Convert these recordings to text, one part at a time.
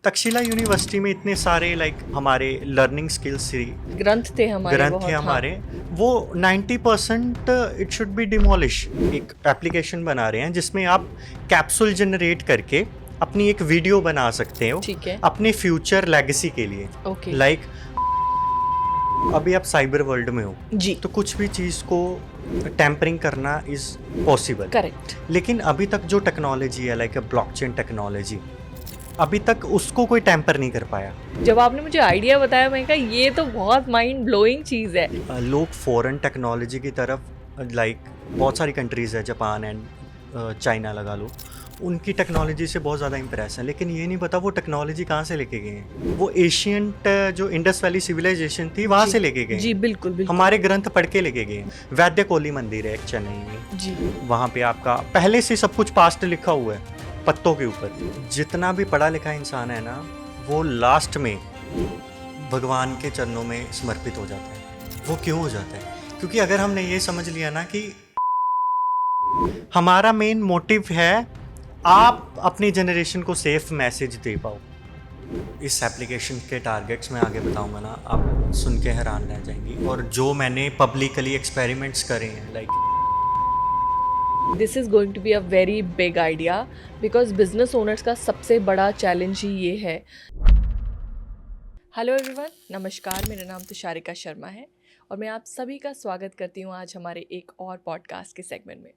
Takshashila university में इतने सारे हमारे लर्निंग स्किल्स ग्रंथ थे हमारे ग्रंथ बहुत। थे हाँ। हमारे, वो 90% इट शुड बी डिमोलिश। एक एप्लीकेशन बना रहे हैं जिसमें आप कैप्सूल जनरेट करके अपनी एक वीडियो बना सकते हो ठीक है। अपने फ्यूचर लेगेसी के लिए। ओके। लाइक अभी आप साइबर वर्ल्ड में हो जी। तो कुछ भी चीज़ को टैम्परिंग करना इज पॉसिबल, करेक्ट। लेकिन अभी तक जो टेक्नोलॉजी है लाइक ब्लॉकचेन टेक्नोलॉजी, अभी तक उसको कोई टैम्पर नहीं कर पाया। जब आपने मुझे आइडिया बताया मैं कहा ये तो बहुत माइंड ब्लोइंग चीज़ है। लोग फॉरेन टेक्नोलॉजी की तरफ बहुत सारी कंट्रीज़ है, जापान एंड चाइना लगा लो, उनकी टेक्नोलॉजी से बहुत ज़्यादा इम्प्रेस है, लेकिन ये नहीं पता वो टेक्नोलॉजी कहाँ से लेके गए हैं। वो एशियंट जो इंडस वैली सिविलाइजेशन थी वहाँ से लेके गए। जी बिल्कुल बिल्कुल। हमारे ग्रंथ पढ़ के लेके गए। वैद्य कोली मंदिर है एक चेन्नई में जी। वहाँ पे आपका पहले से सब कुछ पास्ट लिखा हुआ है पत्तों के ऊपर। जितना भी पढ़ा लिखा इंसान है ना, वो लास्ट में भगवान के चरणों में समर्पित हो जाता है। वो क्यों हो जाता है? क्योंकि अगर हमने ये समझ लिया ना कि हमारा मेन मोटिव है आप अपनी जनरेशन को सेफ मैसेज दे पाओ। इस एप्लीकेशन के टारगेट्स मैं आगे बताऊंगा ना, आप सुन के हैरान रह जाएंगी। और जो मैंने पब्लिकली एक्सपेरिमेंट्स करे हैं this is going to be a very big idea because business owners का सबसे बड़ा चैलेंज ही ये है। हेलो एवरीवन, नमस्कार। मेरा नाम तुषारिका शर्मा है और मैं आप सभी का स्वागत करती हूँ आज हमारे एक और पॉडकास्ट के सेगमेंट में।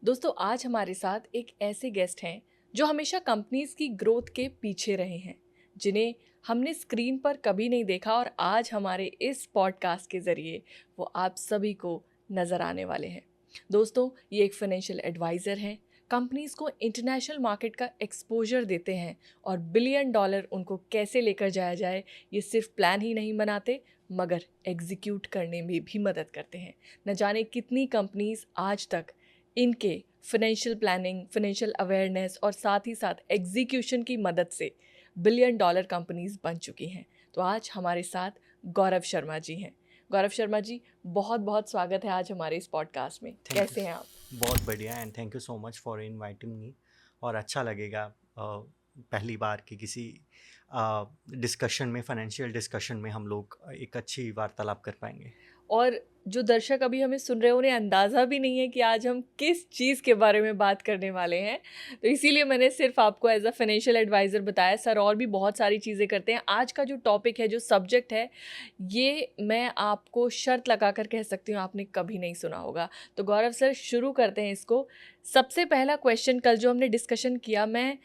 दोस्तों, आज हमारे साथ एक ऐसे गेस्ट हैं जो हमेशा कंपनीज की ग्रोथ के पीछे रहे हैं, जिन्हें हमने स्क्रीन पर कभी नहीं देखा और आज हमारे इस पॉडकास्ट के ज़रिए वो आप सभी को नज़र आने वाले हैं। दोस्तों, ये एक फाइनेंशियल एडवाइज़र हैं, कंपनीज को इंटरनेशनल मार्केट का एक्सपोजर देते हैं और $1 बिलियन उनको कैसे लेकर जाया जाए ये सिर्फ प्लान ही नहीं बनाते मगर एग्जीक्यूट करने में भी मदद करते हैं। न जाने कितनी कंपनीज आज तक इनके फाइनेंशियल प्लानिंग, फाइनेंशियल अवेयरनेस और साथ ही साथ एग्जीक्यूशन की मदद से $1 बिलियन कंपनीज बन चुकी हैं। तो आज हमारे साथ गौरव शर्मा जी हैं। गौरव शर्मा जी, बहुत बहुत स्वागत है आज हमारे इस पॉडकास्ट में। कैसे हैं आप? बहुत बढ़िया and thank you so much for inviting me. और अच्छा लगेगा पहली बार कि किसी डिस्कशन में, फाइनेंशियल डिस्कशन में हम लोग एक अच्छी वार्तालाप कर पाएंगे। और जो दर्शक अभी हमें सुन रहे हैं उन्हें अंदाज़ा भी नहीं है कि आज हम किस चीज़ के बारे में बात करने वाले हैं, तो इसीलिए मैंने सिर्फ आपको एज अ फाइनेंशियल एडवाइज़र बताया। सर और भी बहुत सारी चीज़ें करते हैं। आज का जो टॉपिक है, जो सब्जेक्ट है, ये मैं आपको शर्त लगा कर कह सकती हूँ आपने कभी नहीं सुना होगा। तो गौरव सर, शुरू करते हैं इसको। सबसे पहला क्वेश्चन, कल जो हमने डिस्कशन किया, मैं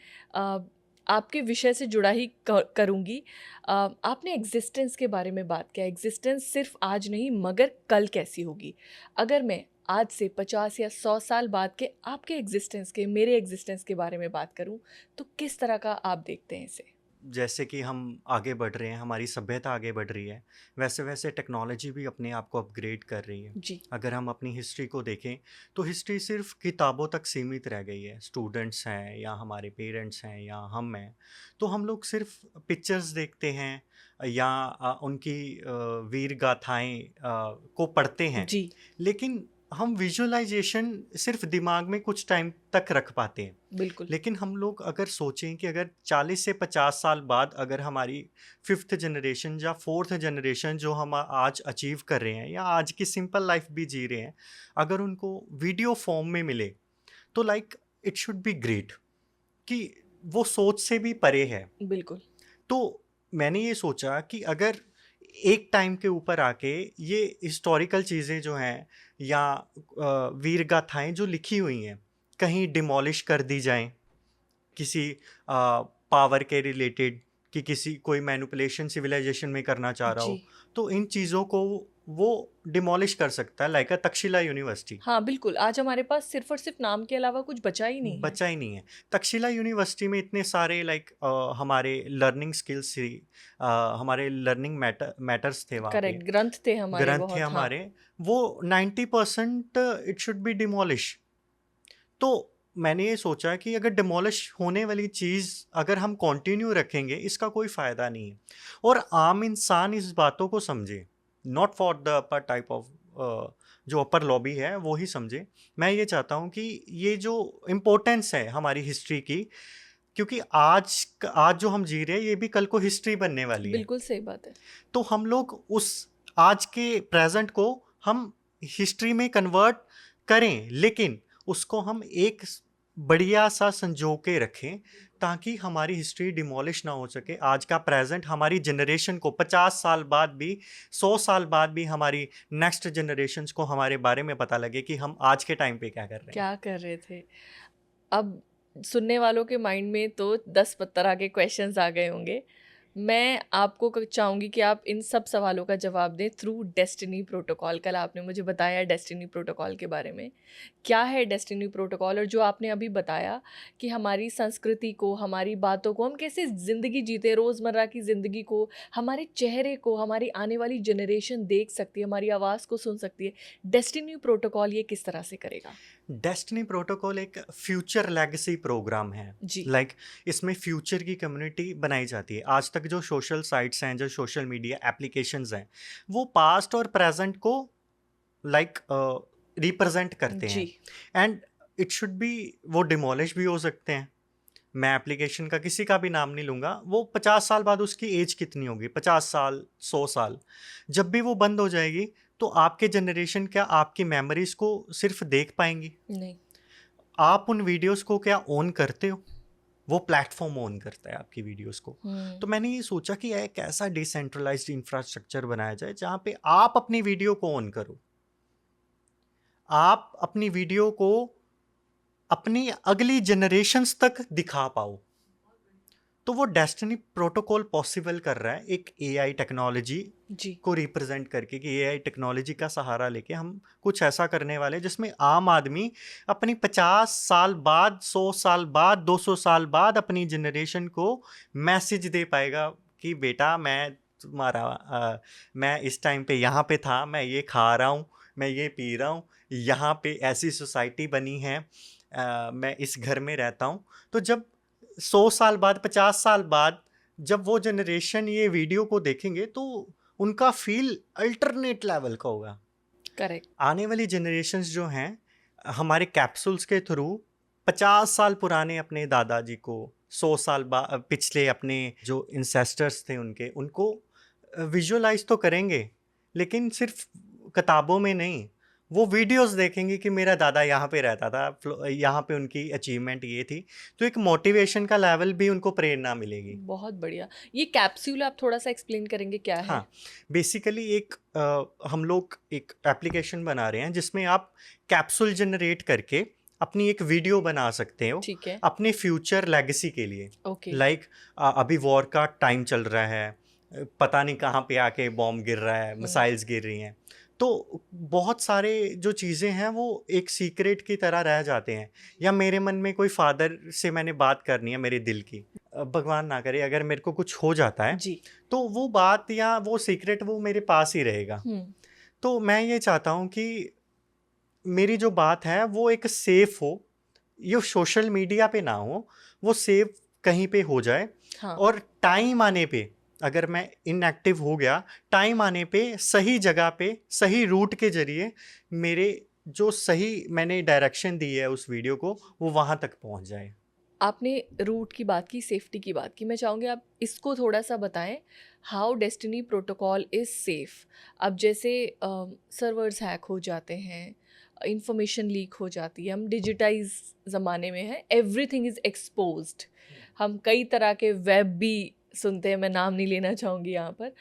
आपके विषय से जुड़ा ही करूँगी। आपने एग्जिस्टेंस के बारे में बात किया। एग्जिस्टेंस सिर्फ आज नहीं मगर कल कैसी होगी। अगर मैं आज से 50 या 100 साल बाद के आपके एग्जिस्टेंस के, मेरे एग्जिस्टेंस के बारे में बात करूं, तो किस तरह का आप देखते हैं इसे? जैसे कि हम आगे बढ़ रहे हैं, हमारी सभ्यता आगे बढ़ रही है, वैसे वैसे टेक्नोलॉजी भी अपने आप को अपग्रेड कर रही है। जी। अगर हम अपनी हिस्ट्री को देखें तो हिस्ट्री सिर्फ किताबों तक सीमित रह गई है। स्टूडेंट्स हैं या हमारे पेरेंट्स हैं या हम हैं, तो हम लोग सिर्फ पिक्चर्स देखते हैं या उनकी वीर गाथाएं को पढ़ते हैं, जी लेकिन हम विजुअलाइजेशन सिर्फ दिमाग में कुछ टाइम तक रख पाते हैं। बिल्कुल। लेकिन हम लोग अगर सोचें कि अगर 40 से 50 साल बाद अगर हमारी 5th जनरेशन या 4th जनरेशन जो हम आज अचीव कर रहे हैं या आज की सिंपल लाइफ भी जी रहे हैं, अगर उनको वीडियो फॉर्म में मिले तो इट शुड बी ग्रेट, कि वो सोच से भी परे है। बिल्कुल। तो मैंने ये सोचा कि अगर एक टाइम के ऊपर आके ये हिस्टोरिकल चीज़ें जो हैं या वीर गाथाएं जो लिखी हुई हैं कहीं डिमोलिश कर दी जाएं किसी पावर के रिलेटेड, कि किसी कोई मैनिपुलेशन सिविलाइजेशन में करना चाह रहा जी हो, तो इन चीज़ों को वो डिमोलिश कर सकता है, लाइक तक्षशिला यूनिवर्सिटी। हाँ बिल्कुल। आज हमारे पास सिर्फ और सिर्फ नाम के अलावा कुछ बचा ही नहीं है। बचा ही नहीं है। तक्षशिला यूनिवर्सिटी में इतने सारे हमारे लर्निंग स्किल्स थी, हमारे लर्निंग मैटर्स थे वहाँ पे, करेक्ट। ग्रंथ थे हमारे ग्रंथ थे बहुत। हाँ। हमारे, वो 90% इट शुड बी डिमोलिश। तो मैंने ये सोचा कि अगर डिमोलिश होने वाली चीज़ अगर हम कंटिन्यू रखेंगे, इसका कोई फ़ायदा नहीं है। और आम इंसान इस बातों को समझे, not for the upper type of जो अपर लॉबी है वो ही समझे। मैं ये चाहता हूँ कि ये जो इम्पोर्टेंस है हमारी हिस्ट्री की, क्योंकि आज जो हम जी रहे हैं ये भी कल को हिस्ट्री बनने वाली है। बिल्कुल सही बात है। तो हम लोग उस आज के प्रेजेंट को हम हिस्ट्री में कन्वर्ट करें, लेकिन उसको हम एक बढ़िया सा संजो के रखें ताकि हमारी हिस्ट्री डिमोलिश ना हो सके। आज का प्रेजेंट हमारी जनरेशन को 50 साल बाद भी, 100 साल बाद भी हमारी नेक्स्ट जनरेशन्स को हमारे बारे में पता लगे कि हम आज के टाइम पे क्या कर रहे हैं। क्या कर रहे थे। अब सुनने वालों के माइंड में तो 10 तरह के क्वेश्चंस आ गए होंगे। मैं आपको चाहूँगी कि आप इन सब सवालों का जवाब दें थ्रू डेस्टिनी प्रोटोकॉल। कल आपने मुझे बताया डेस्टिनी प्रोटोकॉल के बारे में। क्या है डेस्टिनी प्रोटोकॉल, और जो आपने अभी बताया कि हमारी संस्कृति को, हमारी बातों को, हम कैसे ज़िंदगी जीते, रोज़मर्रा की ज़िंदगी को, हमारे चेहरे को हमारी आने वाली जनरेशन देख सकती है, हमारी आवाज़ को सुन सकती है। डेस्टिनी प्रोटोकॉल ये किस तरह से करेगा? डेस्टिनी प्रोटोकॉल एक फ्यूचर लेगेसी प्रोग्राम है। जी। इसमें फ्यूचर की कम्युनिटी बनाई जाती है। आज तक जो सोशल साइट्स हैं, जो सोशल मीडिया एप्लीकेशंस हैं, वो पास्ट और प्रेजेंट को रिप्रेजेंट करते हैं। जी। एंड इट शुड बी, वो डिमोलिश भी हो सकते हैं। मैं एप्लीकेशन का किसी का भी नाम नहीं लूँगा, वो 50 साल बाद उसकी एज कितनी होगी, 50 साल, 100 साल, जब भी वो बंद हो जाएगी तो आपके जनरेशन क्या आपकी मेमोरीज को सिर्फ देख पाएंगी? नहीं। आप उन वीडियोस को क्या ऑन करते हो? वो प्लेटफॉर्म ऑन करता है आपकी वीडियोस को। तो मैंने ये सोचा कि एक ऐसा डिसेंट्रलाइज्ड इंफ्रास्ट्रक्चर बनाया जाए जहाँ पे आप अपनी वीडियो को ऑन करो, आप अपनी वीडियो को अपनी अगली जनरेशन्स तक दिखा पाओ। तो वो डेस्टिनी प्रोटोकॉल पॉसिबल कर रहा है एक एआई टेक्नोलॉजी जी। को रिप्रेजेंट करके, कि एआई टेक्नोलॉजी का सहारा लेके हम कुछ ऐसा करने वाले जिसमें आम आदमी अपनी 50 साल बाद, 100 साल बाद, 200 साल बाद अपनी जनरेशन को मैसेज दे पाएगा कि बेटा मैं इस टाइम पे यहाँ पे था, मैं ये खा रहा हूँ, मैं ये पी रहा हूँ, यहाँ पे ऐसी सोसाइटी बनी है, मैं इस घर में रहता हूँ। तो जब 100 साल बाद, 50 साल बाद जब वो जनरेशन ये वीडियो को देखेंगे तो उनका फील अल्टरनेट लेवल का होगा। करेक्ट। आने वाली जनरेशन्स जो हैं हमारे कैप्सूल्स के थ्रू 50 साल पुराने अपने दादाजी को, 100 साल पिछले अपने जो इंसेस्टर्स थे उनको विजुअलाइज तो करेंगे, लेकिन सिर्फ किताबों में नहीं, वो वीडियोस देखेंगे कि मेरा दादा यहाँ पे रहता था, यहाँ पे उनकी अचीवमेंट ये थी। तो एक मोटिवेशन का लेवल भी उनको प्रेरणा मिलेगी। बहुत बढ़िया। ये कैप्सूल आप थोड़ा सा एक्सप्लेन करेंगे क्या है? हाँ, बेसिकली हम लोग एक एप्लीकेशन बना रहे हैं जिसमें आप कैप्सूल जनरेट करके अपनी एक वीडियो बना सकते हो। ठीक है। अपने फ्यूचर लेगेसी के लिए। ओके। अभी वॉर का टाइम चल रहा है, पता नहीं कहाँ पे आके बॉम्ब गिर रहा है, मिसाइल्स गिर रही हैं, तो बहुत सारे जो चीज़ें हैं वो एक सीक्रेट की तरह रह जाते हैं। या मेरे मन में कोई फादर से मैंने बात करनी है मेरे दिल की, भगवान ना करे अगर मेरे को कुछ हो जाता है जी। तो वो बात या वो सीक्रेट वो मेरे पास ही रहेगा। तो मैं ये चाहता हूँ कि मेरी जो बात है वो एक सेफ हो, ये सोशल मीडिया पे ना हो, वो सेफ कहीं पे हो जाए। हाँ। और टाइम आने पे अगर मैं इनएक्टिव हो गया, टाइम आने पे सही जगह पे सही रूट के जरिए मेरे जो सही मैंने डायरेक्शन दी है उस वीडियो को, वो वहाँ तक पहुँच जाए। आपने रूट की बात की, सेफ्टी की बात की, मैं चाहूँगी आप इसको थोड़ा सा बताएं। How destiny protocol is safe. अब जैसे सर्वर्स हैक हो जाते हैं, इंफॉर्मेशन लीक हो जाती है, हम डिजिटाइज ज़माने में हैं, एवरीथिंग इज़ एक्सपोज्ड। हम कई तरह के वेब भी सुनते हैं, मैं नाम नहीं लेना चाहूँगी यहाँ पर।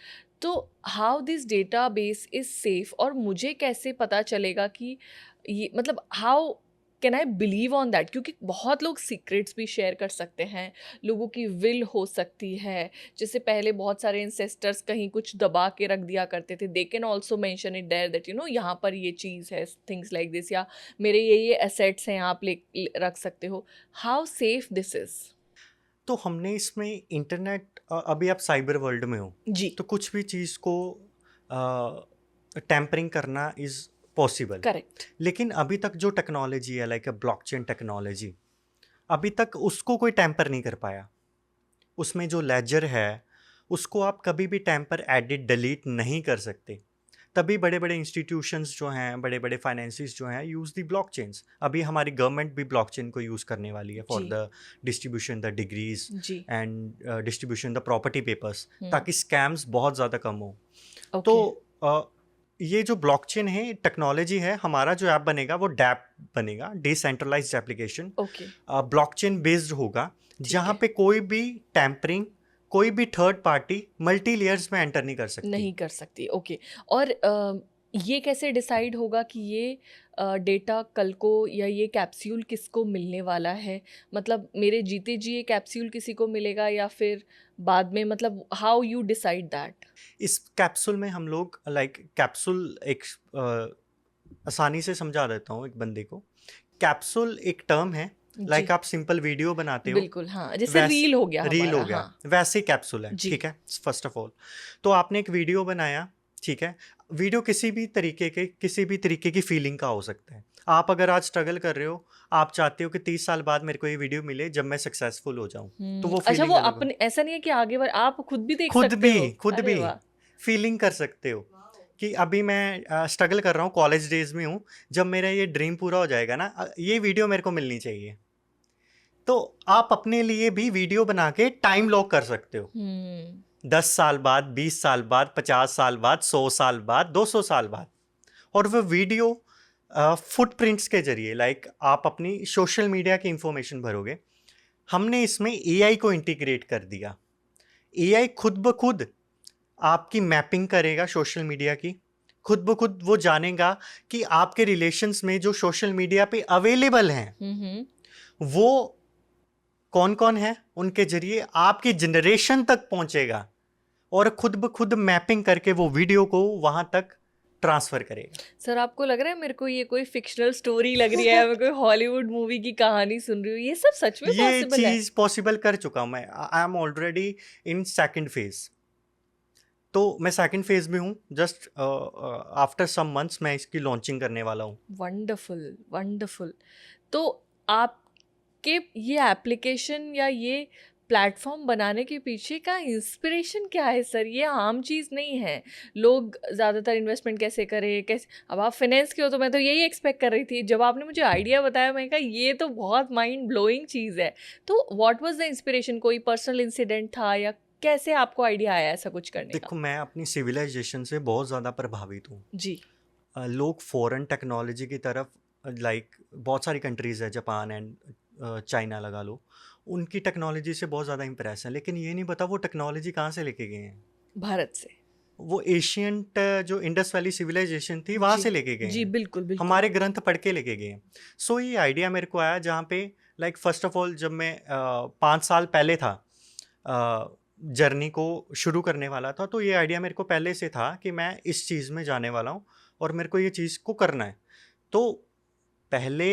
तो how this data base is safe, और मुझे कैसे पता चलेगा कि ये, मतलब how can I believe on that? क्योंकि बहुत लोग सीक्रेट्स भी शेयर कर सकते हैं, लोगों की विल हो सकती है। जैसे पहले बहुत सारे इंसेस्टर्स कहीं कुछ दबा के रख दिया करते थे, they can also mention it there that यहाँ पर ये चीज़ है, थिंग्स लाइक दिस, या मेरे ये एसेट्स हैं, आप रख सकते हो। How safe this is? तो हमने इसमें इंटरनेट, अभी आप साइबर वर्ल्ड में हो जी। तो कुछ भी चीज़ को टेम्परिंग करना इज़ पॉसिबल। करेक्ट। लेकिन अभी तक जो टेक्नोलॉजी है लाइक ब्लॉकचेन टेक्नोलॉजी, अभी तक उसको कोई टैम्पर नहीं कर पाया। उसमें जो लेजर है उसको आप कभी भी टैम्पर, एडिट, डिलीट नहीं कर सकते। तभी बड़े बड़े इंस्टीट्यूशंस जो हैं, बड़े बड़े फाइनेंसिस जो हैं, यूज़ दी ब्लॉकचेन्स। अभी हमारी गवर्नमेंट भी ब्लॉकचेन को यूज़ करने वाली है फॉर जी द डिस्ट्रीब्यूशन द डिग्रीज जी। And distribution the property papers, hmm. ताकि स्कैम्स बहुत ज़्यादा कम हो। तो ओके। ये जो ब्लॉकचेन है, टेक्नोलॉजी है, हमारा जो ऐप बनेगा वो डैप बनेगा, decentralized application, okay. Blockchain based होगा, ठीक जहाँ है। पे कोई भी टैम्परिंग, कोई भी थर्ड पार्टी मल्टी लेयर्स में एंटर नहीं कर सकती। नहीं कर सकती, ओके। और ये कैसे डिसाइड होगा कि ये डेटा कल को या ये कैप्सूल किसको मिलने वाला है? मतलब मेरे जीते जी ये कैप्सूल किसी को मिलेगा या फिर बाद में, मतलब हाउ यू डिसाइड दैट? इस कैप्सूल में हम लोग कैप्सूल एक आसानी से समझा देता हूँ एक बंदे को। कैप्सूल एक टर्म है, जी आप सिंपल वीडियो बनाते हो, बिल्कुल, हाँ, जैसे वैस रील हो गया रील हमारा, हो गया, हाँ। वैसे कैप्सूल है, जी। ठीक है। फर्स्ट ऑफ ऑल, तो आपने एक वीडियो बनाया, ठीक है। वीडियो किसी भी तरीके की फीलिंग का हो सकता है। आप अगर आज स्ट्रगल कर रहे हो, आप चाहते हो कि 30 साल बाद मेरे को ये वीडियो मिले जब मैं सक्सेसफुल हो जाऊं, तो वो अच्छा, वो फीलिंग अलग हो। अपने ऐसा नहीं है कि आगे बार आप खुद भी देख सकते हो? खुद अरे भी वाह! फीलिंग कर सकते हो कि अभी मैं स्ट्रगल कर रहा हूँ, कॉलेज डेज में हूँ, जब मेरा ये ड्रीम पूरा हो जाएगा ना, ये वीडियो मेरे को मिलनी चाहिए। तो आप अपने लिए भी वीडियो बना के टाइम लॉक कर सकते हो। हम्म। 10 साल बाद, 20 साल बाद, 50 साल बाद, 100 साल बाद, 200 साल बाद। और वो वीडियो फुटप्रिंट्स के जरिए, आप अपनी सोशल मीडिया की इंफॉर्मेशन भरोगे। हमने इसमें एआई को इंटीग्रेट कर दिया। एआई खुद ब खुद आपकी मैपिंग करेगा सोशल मीडिया की। खुद ब खुद वो जानेगा कि आपके रिलेशंस में जो सोशल मीडिया पे अवेलेबल हैं, वो कौन कौन है, उनके जरिए आपकी जनरेशन तक पहुंचेगा, और खुद ब खुद मैपिंग करके वो वीडियो को वहां तक ट्रांसफर करेगा। सर, आपको लग रहा है मेरे को ये कोई फिक्शनल स्टोरी लग रही है, मैं कोई हॉलीवुड मूवी की कहानी सुन रही हूँ? ये सब सच में ये पॉसिबल है? चीज पॉसिबल कर चुका हूं मैं। I am already in second phase. तो मैं सेकंड फेज में हूँ। जस्ट आफ्टर सम मंथ्स मैं इसकी लॉन्चिंग करने वाला हूँ। Wonderful, wonderful. तो आपके ये एप्लीकेशन या ये प्लेटफॉर्म बनाने के पीछे का इंस्पिरेशन क्या है सर? ये आम चीज़ नहीं है। लोग ज़्यादातर इन्वेस्टमेंट कैसे करें, कैसे, अब आप फाइनेंस के हो तो मैं तो यही एक्सपेक्ट कर रही थी। जब आपने मुझे आइडिया बताया, मैं कहा ये तो बहुत माइंड ब्लोइंग चीज़ है। तो व्हाट वाज द इंस्पिरेशन? कोई पर्सनल इंसिडेंट था या कैसे आपको आइडिया आया ऐसा कुछ करने का? देखो, मैं अपनी सिविलाइजेशन से बहुत ज़्यादा प्रभावित हूँ। जी। लोग फॉरेन टेक्नोलॉजी की तरफ, बहुत सारी कंट्रीज़ है, जापान एंड चाइना लगा लो, उनकी टेक्नोलॉजी से बहुत ज़्यादा इम्प्रेस है, लेकिन ये नहीं पता वो टेक्नोलॉजी कहाँ से लेके गए हैं। भारत से। वो एशियंट जो इंडस वैली सिविलाइजेशन थी, वहाँ जी से लेके गए जी, हैं, बिल्कुल बिल्कुल। हमारे ग्रंथ पढ़ के लेके गए हैं। सो ये आइडिया मेरे को आया जहाँ पे, फर्स्ट ऑफ ऑल, जब मैं 5 साल पहले था, जर्नी को शुरू करने वाला था, तो ये आइडिया मेरे को पहले से था कि मैं इस चीज़ में जाने वाला हूँ और मेरे को ये चीज़ को करना है। तो पहले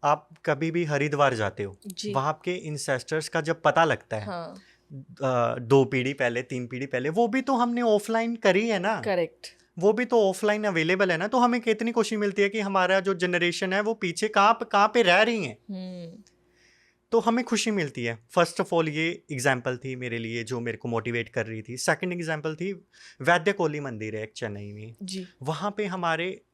आप कभी भी हरिद्वार जाते हो, जी। वहाँ के इंसेस्टर्स का जब पता लगता है, हाँ। 2 पीढ़ी पहले, 3 पीढ़ी पहले, वो भी तो हमने ऑफलाइन करी है ना, करेक्ट। वो भी तो ऑफलाइन अवेलेबल है ना। तो हमें कितनी खुशी मिलती है कि हमारा जो जनरेशन है वो पीछे कहाँ पे रह रही है, तो हमें खुशी मिलती है। फर्स्ट ऑफ ऑल, ये एग्जाम्पल थी मेरे लिए जो मेरे को मोटिवेट कर रही थी। सेकंड एग्जाम्पल थी, वैद्य कोली मंदिर है एक चेन्नई में। जी। वहाँ पे हमारे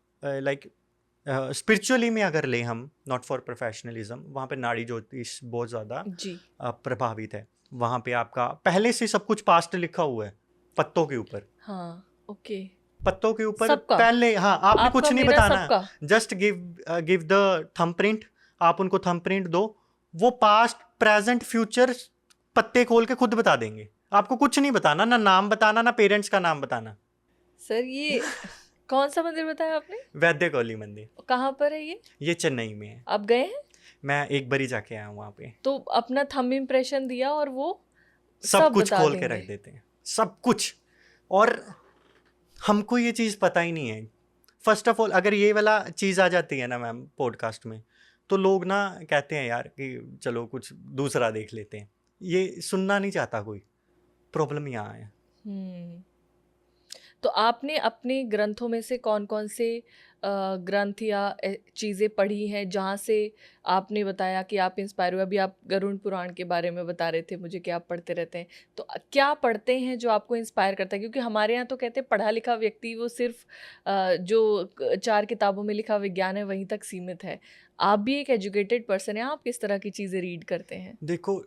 स्पिरिचुअली में अगर ले हम, नॉट फॉर प्रोफेशनलिज्म, वहाँ पे नाड़ी ज्योतिष बहुत ज़्यादा जी। प्रभावित है। वहाँ पे आपका पहले से सब कुछ पास्ट लिखा हुआ है पत्तों के ऊपर। हाँ। ओके। पत्तों के ऊपर सबका? पहले, हाँ, आपने आपका, कुछ नहीं मेरा, बताना, सबका? Just give the thumb print. आप उनको थंब प्रिंट दो, वो पास्ट, प्रेजेंट, फ्यूचर पत्ते खोल के खुद बता देंगे। आपको कुछ नहीं बताना, ना नाम बताना, ना पेरेंट्स का नाम बताना। सर, ये कौन सा मंदिर बताया आपने? वैद्य कोली मंदिर। कहाँ पर है ये? ये चेन्नई में है। आप गए हैं? मैं एक बारी जाके आया हूँ वहाँ पे। तो अपना थंब इम्प्रेशन दिया और वो सब सब कुछ बता खोल के देंगे? रख देते हैं, सब कुछ। और हमको ये चीज़ पता ही नहीं है। फर्स्ट ऑफ ऑल, अगर ये वाला चीज़ आ जाती है ना मैम पॉडकास्ट में, तो लोग ना कहते हैं यार कि चलो कुछ दूसरा देख लेते हैं। ये सुनना नहीं चाहता कोई। प्रॉब्लम यहाँ है। तो आपने अपने ग्रंथों में से कौन कौन से ग्रंथ या चीज़ें पढ़ी हैं जहाँ से आपने बताया कि आप इंस्पायर हुए? अभी आप गरुड़ पुराण के बारे में बता रहे थे मुझे कि आप पढ़ते रहते हैं, तो क्या पढ़ते हैं जो आपको इंस्पायर करता है? क्योंकि हमारे यहाँ तो कहते हैं पढ़ा लिखा व्यक्ति वो सिर्फ जो 4 किताबों में लिखा विज्ञान है वहीं तक सीमित है। आप भी एक एजुकेटेड पर्सन हैं, आप किस तरह की चीज़ें रीड करते हैं? देखो,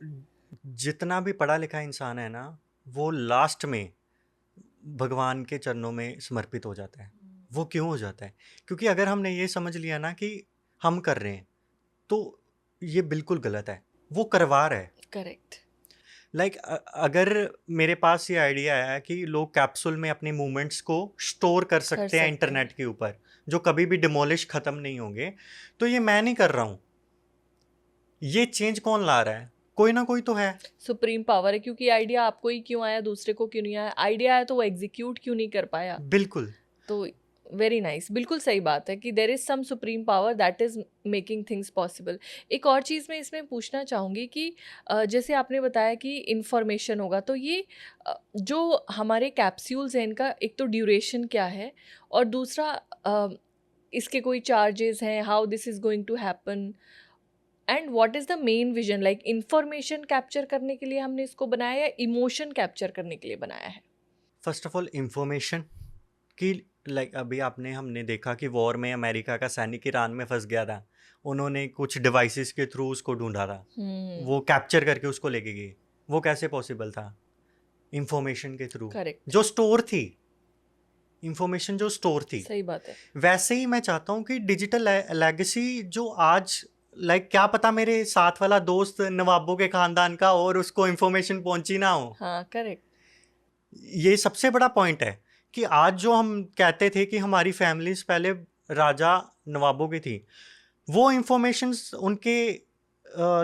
जितना भी पढ़ा लिखा इंसान है ना, वो लास्ट में भगवान के चरणों में समर्पित हो जाता है। वो क्यों हो जाता है? क्योंकि अगर हमने ये समझ लिया ना कि हम कर रहे हैं, तो ये बिल्कुल गलत है। वो करवा रहा है। करेक्ट। लाइक अगर मेरे पास ये आइडिया आया कि लोग कैप्सूल में अपने मूवमेंट्स को स्टोर कर कर सकते हैं सकते हैं। इंटरनेट के ऊपर, जो कभी भी डिमोलिश खत्म नहीं होंगे, तो ये मैं नहीं कर रहा हूँ। ये चेंज कौन ला रहा है? कोई ना कोई तो है। सुप्रीम पावर है, क्योंकि आइडिया आपको ही क्यों आया, दूसरे को क्यों नहीं आया? आइडिया आया तो वो एग्जीक्यूट क्यों नहीं कर पाया? बिल्कुल। तो वेरी नाइस, बिल्कुल सही बात है कि there is some supreme power that is making things possible. एक और चीज़ मैं इसमें पूछना चाहूँगी कि जैसे आपने बताया कि इन्फॉर्मेशन होगा, तो ये जो हमारे कैप्सूल्स हैं इनका एक तो ड्यूरेशन क्या है, और दूसरा इसके कोई चार्जेस हैं, how this is going to happen, and what is the main vision? Like information capture करने के लिए हमने इसको बनाया या इमोशन कैप्चर करने के लिए बनाया है? फर्स्ट ऑफ ऑल इंफॉर्मेशन कि लाइक अभी हमने देखा कि वॉर में अमेरिका का सैनिक ईरान में फंस गया था। उन्होंने कुछ डिवाइसेस के थ्रू उसको ढूंढा था, वो कैप्चर करके उसको लेके गए। वो कैसे पॉसिबल था? इंफॉर्मेशन के थ्रू, करेक्ट। जो स्टोर थी, इंफॉर्मेशन जो स्टोर थी। सही बात है। वैसे ही मैं चाहता हूँ कि डिजिटल लेगेसी जो आज, लाइक क्या पता मेरे साथ वाला दोस्त नवाबों के खानदान का और उसको इंफॉर्मेशन पहुंची ना हो। हाँ, करेक्ट। ये सबसे बड़ा पॉइंट है कि आज जो हम कहते थे कि हमारी फैमिलीज पहले राजा नवाबों की थी, वो इंफॉर्मेशन उनके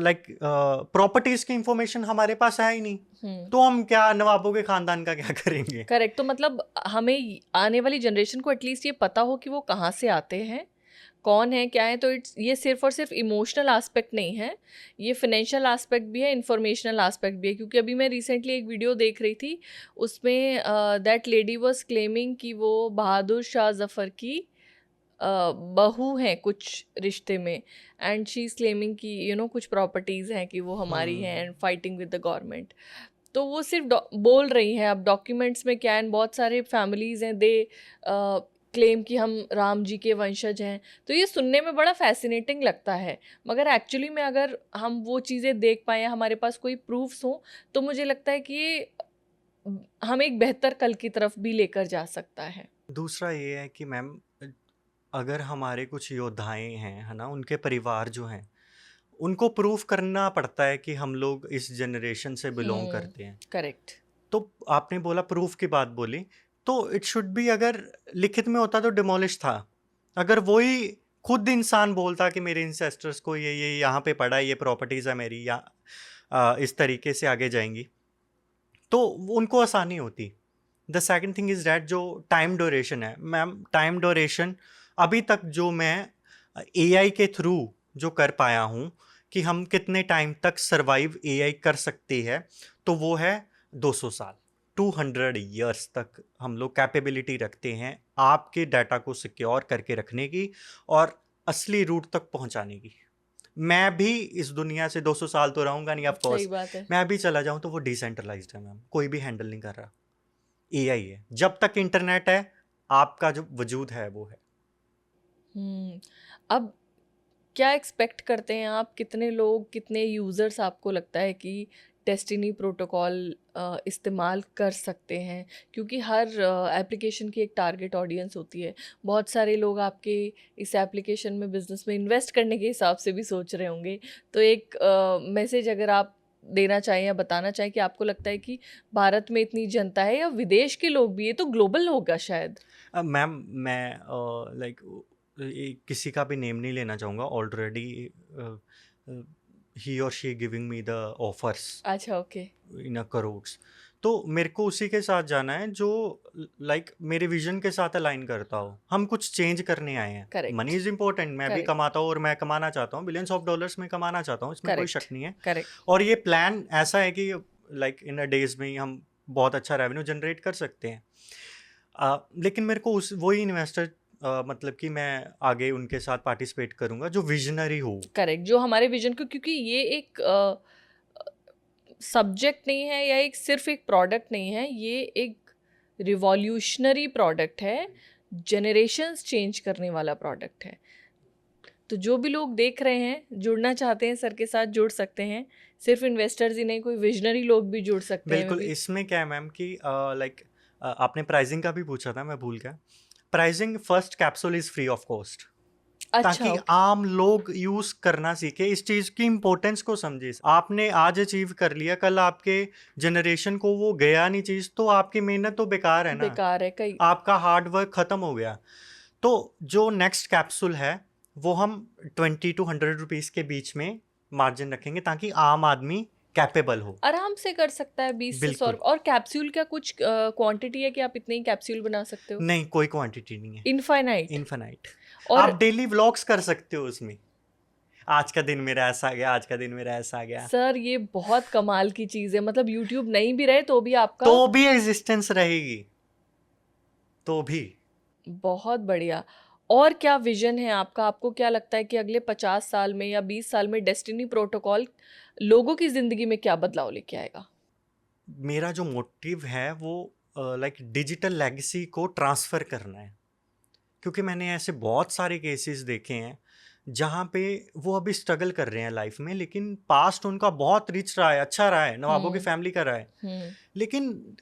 लाइक प्रॉपर्टीज की इंफॉर्मेशन हमारे पास है ही नहीं, तो हम क्या नवाबों के खानदान का क्या करेंगे? करेक्ट। तो मतलब हमें आने वाली जनरेशन को एटलीस्ट ये पता हो कि वो कहाँ से आते हैं, कौन है, क्या है। तो इट्स ये सिर्फ और सिर्फ इमोशनल एस्पेक्ट नहीं है, ये फाइनेंशियल एस्पेक्ट भी है, इंफॉर्मेशनल एस्पेक्ट भी है। क्योंकि अभी मैं रिसेंटली एक वीडियो देख रही थी, उसमें दैट लेडी वाज क्लेमिंग कि वो बहादुर शाह जफ़र की बहू हैं कुछ रिश्ते में, एंड शी इज़ क्लेमिंग कि कुछ प्रॉपर्टीज़ हैं कि वो हमारी हैं, and fighting with the government. तो वो सिर्फ बोल रही हैं, अब डॉक्यूमेंट्स में क्या है, बहुत सारे फैमिलीज़ हैं दे क्लेम कि हम राम जी के वंशज हैं। तो ये सुनने में बड़ा फैसिनेटिंग लगता है, मगर एक्चुअली में अगर हम वो चीज़ें देख पाएँ, हमारे पास कोई प्रूफ्स हों, तो मुझे लगता है कि ये हमें एक बेहतर कल की तरफ भी लेकर जा सकता है। दूसरा ये है कि मैम, अगर हमारे कुछ योद्धाएं हैं, है ना, उनके परिवार जो हैं, उनको प्रूफ करना पड़ता है कि हम लोग इस जनरेशन से बिलोंग करते हैं। करेक्ट। तो आपने बोला प्रूफ की बात बोली, तो इट शुड बी, अगर लिखित में होता तो डिमोलिश था। अगर वही खुद इंसान बोलता कि मेरे इंसेस्टर्स को ये यहाँ पे पड़ा है, ये प्रॉपर्टीज़ है मेरी, या इस तरीके से आगे जाएंगी, तो उनको आसानी होती। The second thing is that जो टाइम ड्यूरेशन है मैम, टाइम ड्यूरेशन अभी तक जो मैं एआई के थ्रू जो कर पाया हूँ कि हम कितने टाइम तक सरवाइव एआई कर सकते हैं, तो वो है 200 साल, 200 ईयर्स तक हम लोग कैपेबिलिटी रखते हैं आपके डाटा को सिक्योर करके रखने की और असली रूट तक पहुंचाने की। मैं भी इस दुनिया से 200 साल तो रहूंगा नहीं, ऑफ सही कोर्स। बात है। मैं भी चला जाऊं तो वो डिसेंट्रलाइज्ड है मैम, कोई भी हैंडल नहीं कर रहा, एआई है। जब तक इंटरनेट है, आपका जो वजूद है वो है। अब क्या एक्सपेक्ट करते हैं आप, कितने लोग, कितने यूज़र्स आपको लगता है कि डेस्टिनी प्रोटोकॉल इस्तेमाल कर सकते हैं? क्योंकि हर एप्लीकेशन की एक टारगेट ऑडियंस होती है। बहुत सारे लोग आपके इस एप्लीकेशन में बिजनेस में इन्वेस्ट करने के हिसाब से भी सोच रहे होंगे। तो एक मैसेज अगर आप देना चाहें या बताना चाहें कि आपको लगता है कि भारत में इतनी जनता है या विदेश के लोग भी, ये तो ग्लोबल होगा शायद। मैम मैं लाइक किसी का भी नेम नहीं लेना चाहूँगा, ऑलरेडी ही और she giving me the offers अच्छा, ओके। इन अ करोड्स। तो मेरे को उसी के साथ जाना है जो लाइक मेरे विजन के साथ अलाइन करता हो। हम कुछ चेंज करने आए हैं। करेक्ट। मनी इज इम्पोर्टेंट, मैं भी करेक्ट। कमाता हूँ और मैं कमाना चाहता हूँ, बिलियंस ऑफ डॉलर्स में कमाना चाहता हूँ, इसमें कोई शक करेक्ट। नहीं है। करेक्ट। और ये प्लान ऐसा है कि लाइक इन अ डेज में ही हम बहुत अच्छा रेवेन्यू जनरेट कर सकते हैं। लेकिन मेरे को उस वही इन्वेस्टर मतलब कि मैं आगे उनके साथ पार्टिसिपेट करूंगा जो विजनरी हो। करेक्ट, जो हमारे विजन को, क्योंकि ये एक सब्जेक्ट नहीं है या एक सिर्फ एक प्रोडक्ट नहीं है, ये एक रिवॉल्यूशनरी प्रोडक्ट है, जनरेशन्स चेंज करने वाला प्रोडक्ट है। तो जो भी लोग देख रहे हैं, जुड़ना चाहते हैं सर के साथ, जुड़ सकते हैं। सिर्फ इन्वेस्टर्स ही नहीं, कोई विजनरी लोग भी जुड़ सकते हैं बिल्कुल। May be. इसमें क्या है मैम कि लाइक आपने प्राइसिंग का भी पूछा था, मैं भूल गया। Pricing first capsule is free of cost, अच्छा, ताकि ओके। आम लोग यूज करना सीखे, इस चीज की इंपॉर्टेंस को समझे। आपने आज अचीव कर लिया, कल आपके जनरेशन को वो गया नहीं चीज, तो आपकी मेहनत तो बेकार है ना, बेकार है कई। आपका हार्ड वर्क खत्म हो गया। तो जो नेक्स्ट कैप्सूल है वो हम 20 to 100 रुपीज के बीच में मार्जिन रखेंगे, ताकि आम आदमी कैपेबल हो। आराम से कर सकता है 20 से 100। बिल्कुल। और कैप्सूल क्या कुछ क्वांटिटी है कि आप इतने ही कैप्सूल बना सकते हो? नहीं, कोई क्वांटिटी नहीं है, इनफाइनाइट। इनफाइनाइट। और आप डेली व्लॉग्स कर सकते हो उसमें, आज का दिन मेरा ऐसा गया, आज का दिन मेरा ऐसा गया, सर ये बहुत कमाल की चीज़ है, मतलब यूट्यूब नहीं भी रहे तो भी आपका। तो भी एग्जिस्टेंस रहेगी, तो भी। बहुत बढ़िया। और क्या विजन है आपका? आपको क्या लगता है कि अगले 50 साल में या 20 साल में डेस्टिनी प्रोटोकॉल लोगों की ज़िंदगी में क्या बदलाव लेके आएगा? मेरा जो मोटिव है वो लाइक डिजिटल लेगेसी को ट्रांसफ़र करना है, क्योंकि मैंने ऐसे बहुत सारे केसेस देखे हैं जहाँ पे वो अभी स्ट्रगल कर रहे हैं लाइफ में, लेकिन पास्ट उनका बहुत रिच रहा है, अच्छा रहा है, नवाबों की हम्म। फैमिली का रहा है। हम्म। लेकिन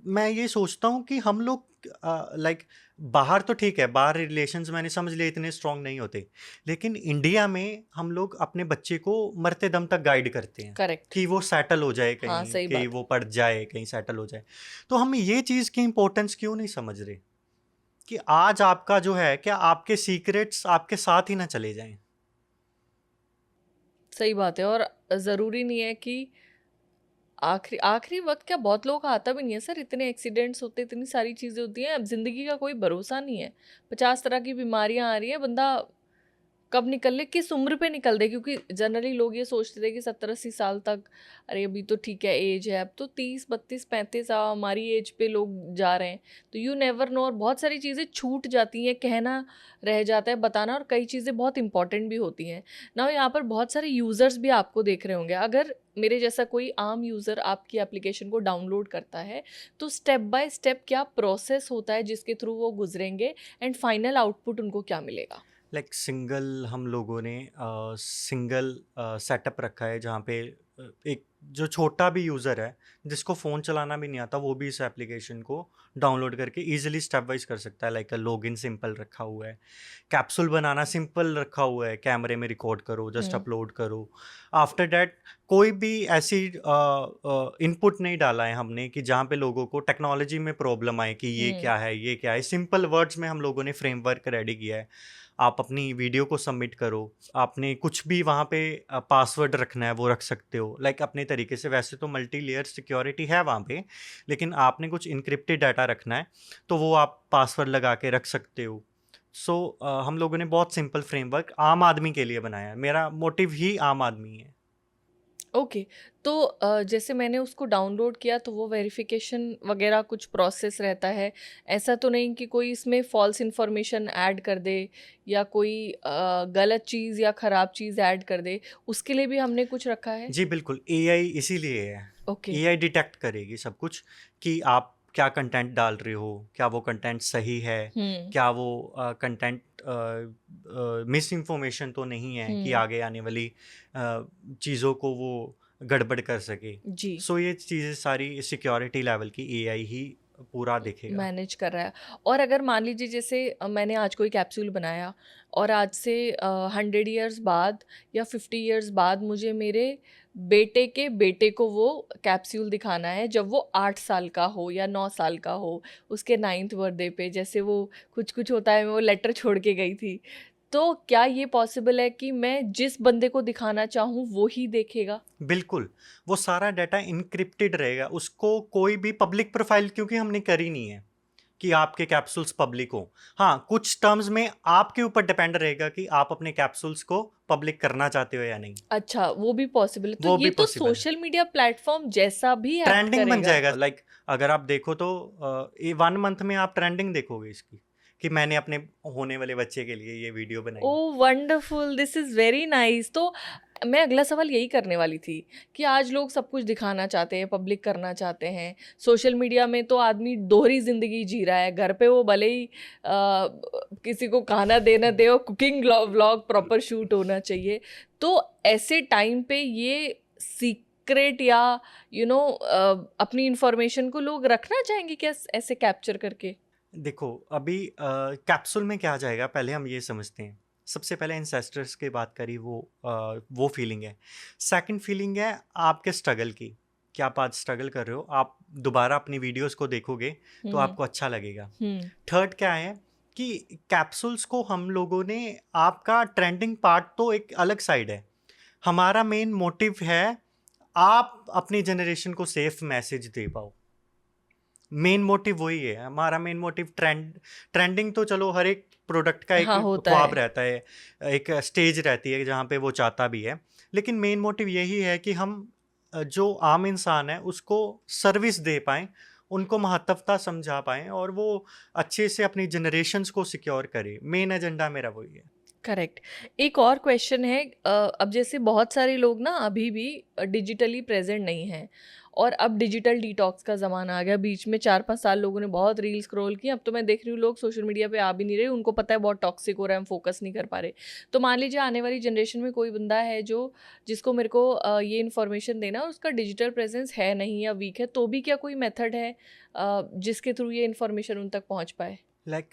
मैं ये सोचता हूँ कि हम लोग लाइक बाहर तो ठीक है, बाहर रिलेशंस मैंने समझ लिए इतने स्ट्रांग नहीं होते, लेकिन इंडिया में हम लोग अपने बच्चे को मरते दम तक गाइड करते हैं करेक्ट। कि वो सेटल हो जाए हाँ, कहीं, सही कि बात वो है। पढ़ जाए कहीं, सेटल हो जाए। तो हम ये चीज़ की इम्पोर्टेंस क्यों नहीं समझ रहे कि आज आपका जो है, क्या आपके सीक्रेट्स आपके साथ ही ना चले जाएं। सही बात है। और ज़रूरी नहीं है कि आखिरी आखिरी वक्त, क्या बहुत लोगों का आता भी नहीं है सर। इतने एक्सीडेंट्स होते हैं, इतनी सारी चीज़ें होती हैं, अब ज़िंदगी का कोई भरोसा नहीं है। 50 तरह की बीमारियां आ रही हैं, बंदा कब निकल ले, किस उम्र पे निकल दे। क्योंकि जनरली लोग ये सोचते थे कि 70-80 साल तक, अरे अभी तो ठीक है एज है। अब तो 30-32-35 हमारी एज पे लोग जा रहे हैं। तो यू नेवर नो, और बहुत सारी चीज़ें छूट जाती हैं, कहना रह जाता है, बताना, और कई चीज़ें बहुत इंपॉर्टेंट भी होती हैं ना। यहाँ पर बहुत सारे यूज़र्स भी आपको देख रहे होंगे। अगर मेरे जैसा कोई आम यूज़र आपकी एप्लीकेशन को डाउनलोड करता है, तो स्टेप बाय स्टेप क्या प्रोसेस होता है जिसके थ्रू वो गुजरेंगे, एंड फाइनल आउटपुट उनको क्या मिलेगा? लाइक सिंगल हम लोगों ने सिंगल सेटअप रखा है, जहाँ पे एक जो छोटा भी यूज़र है जिसको फ़ोन चलाना भी नहीं आता, वो भी इस एप्लीकेशन को डाउनलोड करके इजीली स्टेप वाइज कर सकता है। लाइक लॉगिन सिंपल रखा हुआ है, कैप्सूल बनाना सिंपल रखा हुआ है, कैमरे में रिकॉर्ड करो, जस्ट हम्म। अपलोड करो। आफ्टर डैट कोई भी ऐसी इनपुट नहीं डाला है हमने कि जहाँ पे लोगों को टेक्नोलॉजी में प्रॉब्लम आए कि ये हम्म। क्या है, ये क्या है। सिंपल वर्ड्स में हम लोगों ने फ्रेमवर्क रेडी किया है। आप अपनी वीडियो को सबमिट करो, आपने कुछ भी वहाँ पे पासवर्ड रखना है वो रख सकते हो, लाइक अपने तरीके से। वैसे तो मल्टी लेयर सिक्योरिटी है वहाँ पे, लेकिन आपने कुछ इनक्रिप्टेड डाटा रखना है तो वो आप पासवर्ड लगा के रख सकते हो। सो हम लोगों ने बहुत सिंपल फ्रेमवर्क आम आदमी के लिए बनाया है। मेरा मोटिव ही आम आदमी है। ओके। तो जैसे मैंने उसको डाउनलोड किया, तो वो वेरिफिकेशन वगैरह कुछ प्रोसेस रहता है? ऐसा तो नहीं कि कोई इसमें फॉल्स इन्फॉर्मेशन ऐड कर दे, या कोई गलत चीज़ या ख़राब चीज़ ऐड कर दे? उसके लिए भी हमने कुछ रखा है? जी बिल्कुल, एआई इसीलिए है। ओके। एआई डिटेक्ट करेगी सब कुछ कि आप क्या कंटेंट डाल रहे हो, क्या वो कंटेंट सही है, हम्म। क्या वो कंटेंट मिस इन्फॉर्मेशन तो नहीं है कि हम्म। आगे आने वाली चीज़ों को वो गड़बड़ कर सके। जी। सो ये चीज़ें सारी सिक्योरिटी लेवल की एआई ही पूरा देखेगा। मैनेज कर रहा है। और अगर मान लीजिए जैसे मैंने आज कोई कैप्सूल बनाया, और आज से 100 ईयर्स बाद या 50 ईयर्स बाद मुझे मेरे बेटे के बेटे को वो कैप्सूल दिखाना है, जब वो 8 साल का हो या 9 साल का हो, उसके 9th बर्थडे पे, जैसे वो कुछ कुछ होता है, मैं वो लेटर छोड़ के गई थी। तो क्या ये पॉसिबल है कि मैं जिस बंदे को दिखाना चाहूँ वो ही देखेगा? बिल्कुल, वो सारा डाटा इनक्रिप्टेड रहेगा, उसको कोई भी पब्लिक प्रोफाइल क्योंकि हमने करी नहीं है कि आपके कैप्सूल्स पब्लिक हो। हाँ, कुछ टर्म्स में आपके ऊपर डिपेंड रहेगा कि आप अपने कैप्सूल्स को पब्लिक करना चाहते हो या नहीं। अच्छा, वो भी पॉसिबल है। तो वो ये भी तो पॉसिबल है, सोशल मीडिया प्लेटफॉर्म जैसा भी एक्ट ट्रेंडिंग बन करेगा। जाएगा। लाइक अगर आप देखो तो 1 मंथ में आप ट्रेंडिंग देखोगे इसकी कि मैंने अपने होने वाले बच्चे के लिए ये वीडियो बनाई। Oh wonderful, this is very nice. तो मैं अगला सवाल यही करने वाली थी कि आज लोग सब कुछ दिखाना चाहते हैं, पब्लिक करना चाहते हैं। सोशल मीडिया में तो आदमी दोहरी ज़िंदगी जी रहा है। घर पे वो भले ही किसी को खाना देना दे और कुकिंग व्लॉग प्रॉपर शूट होना चाहिए। तो ऐसे टाइम पे ये सीक्रेट या अपनी इंफॉर्मेशन को लोग रखना चाहेंगे क्या ऐसे कैप्चर करके? देखो अभी कैप्सूल में क्या जाएगा, पहले हम ये समझते हैं। सबसे पहले इंसेस्टर्स की बात करी, वो फीलिंग है। सेकंड फीलिंग है आपके स्ट्रगल की, कि आप आज स्ट्रगल कर रहे हो, आप दोबारा अपनी वीडियोस को देखोगे तो हम्म। आपको अच्छा लगेगा। हम्म। थर्ड क्या है कि कैप्सूल्स को हम लोगों ने, आपका ट्रेंडिंग पार्ट तो एक अलग साइड है, हमारा मेन मोटिव है आप अपनी जनरेशन को सेफ मैसेज दे पाओ। मेन मोटिव वही है हमारा। मेन मोटिव ट्रेंडिंग तो चलो हर एक प्रोडक्ट का एक हाँ, होता ख्वाब है। रहता है, एक स्टेज रहती है जहाँ पे वो चाहता भी है। लेकिन मेन मोटिव यही है कि हम जो आम इंसान है उसको सर्विस दे पाएं, उनको महत्वता समझा पाएं और वो अच्छे से अपनी जनरेशन्स को सिक्योर करे। मेन एजेंडा मेरा वही है। करेक्ट। एक और क्वेश्चन है, अब जैसे बहुत सारे लोग ना अभी भी डिजिटली प्रेजेंट नहीं हैं और अब डिजिटल डिटॉक्स का ज़माना आ गया। बीच में 4-5 साल लोगों ने बहुत रील स्क्रॉल की, अब तो मैं देख रही हूँ लोग सोशल मीडिया पे आ भी नहीं रहे, उनको पता है बहुत टॉक्सिक हो रहा है, हम फोकस नहीं कर पा रहे। तो मान लीजिए आने वाली जनरेशन में कोई बंदा है जिसको मेरे को ये इन्फॉर्मेशन देना और उसका डिजिटल प्रेजेंस है नहीं या वीक है, तो भी क्या कोई मेथड है जिसके थ्रू ये इन्फॉर्मेशन उन तक पहुँच पाए?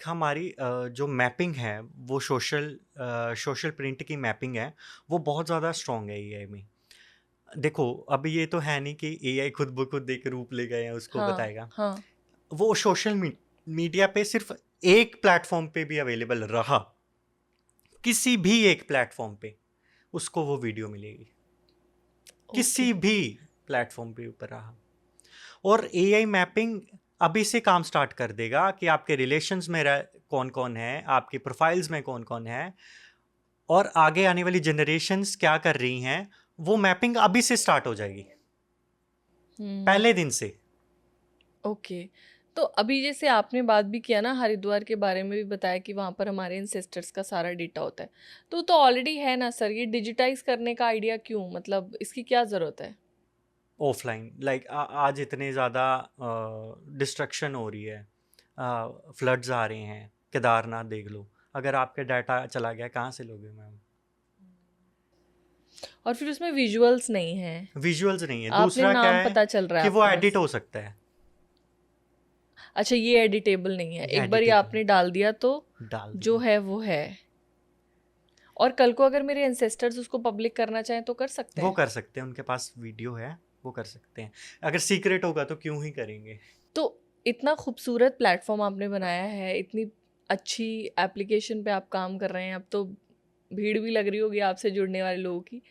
हमारी जो मैपिंग है वो सोशल प्रिंट की मैपिंग है, वो बहुत ज़्यादा स्ट्रॉन्ग है एआई में। देखो अभी ये तो है नहीं कि एआई खुद ब खुद एक रूप ले गए हैं उसको हाँ। बताएगा। हाँ। वो मीडिया पे सिर्फ एक प्लेटफॉर्म पे भी अवेलेबल रहा, किसी भी एक प्लेटफॉर्म पे उसको वो वीडियो मिलेगी, ओके। किसी भी प्लेटफॉर्म पे ऊपर रहा। और एआई मैपिंग अभी से काम स्टार्ट कर देगा कि आपके रिलेशंस में कौन कौन है, आपके प्रोफाइल्स में कौन कौन है, और आगे आने वाली जनरेशन्स क्या कर रही हैं, वो मैपिंग अभी से स्टार्ट हो जाएगी, हम्म। पहले दिन से। ओके। तो अभी जैसे आपने बात भी किया ना, हरिद्वार के बारे में भी बताया कि वहाँ पर हमारे एंसेस्टर्स का सारा डेटा होता है, तो ऑलरेडी है ना सर, ये डिजिटाइज करने का आइडिया क्यों, मतलब इसकी क्या ज़रूरत है? ऑफलाइन आज इतने ज़्यादा डिस्ट्रक्शन हो रही है, फ्लड्स आ रहे हैं, केदारनाथ देख लो, अगर आपके डाटा चला गया कहाँ से लोगे मैम? और फिर उसमें विजुअल्स नहीं है, विजुअल्स नहीं है। आपने दूसरा क्या नाम है पता चल रहा है कि वो आपको एडिट बस। हो सकता है, अच्छा, ये एडिटेबल नहीं है, ये एक बार ये एडिटेबल आपने डाल दिया तो डाल जो दिया। है वो है। और कल को अगर मेरे एंसेस्टर्स उसको पब्लिक करना चाहें तो कर सकते वो हैं? कर सकते हैं, उनके पास वीडियो है, वो कर सकते हैं। अगर सीक्रेट होगा तो क्यों ही करेंगे। तो इतना खूबसूरत प्लेटफॉर्म आपने बनाया है, इतनी अच्छी एप्लीकेशन पे आप काम कर रहे हैं, अब तो भीड़ भी लग रही होगी आपसे जुड़ने वाले लोगों की।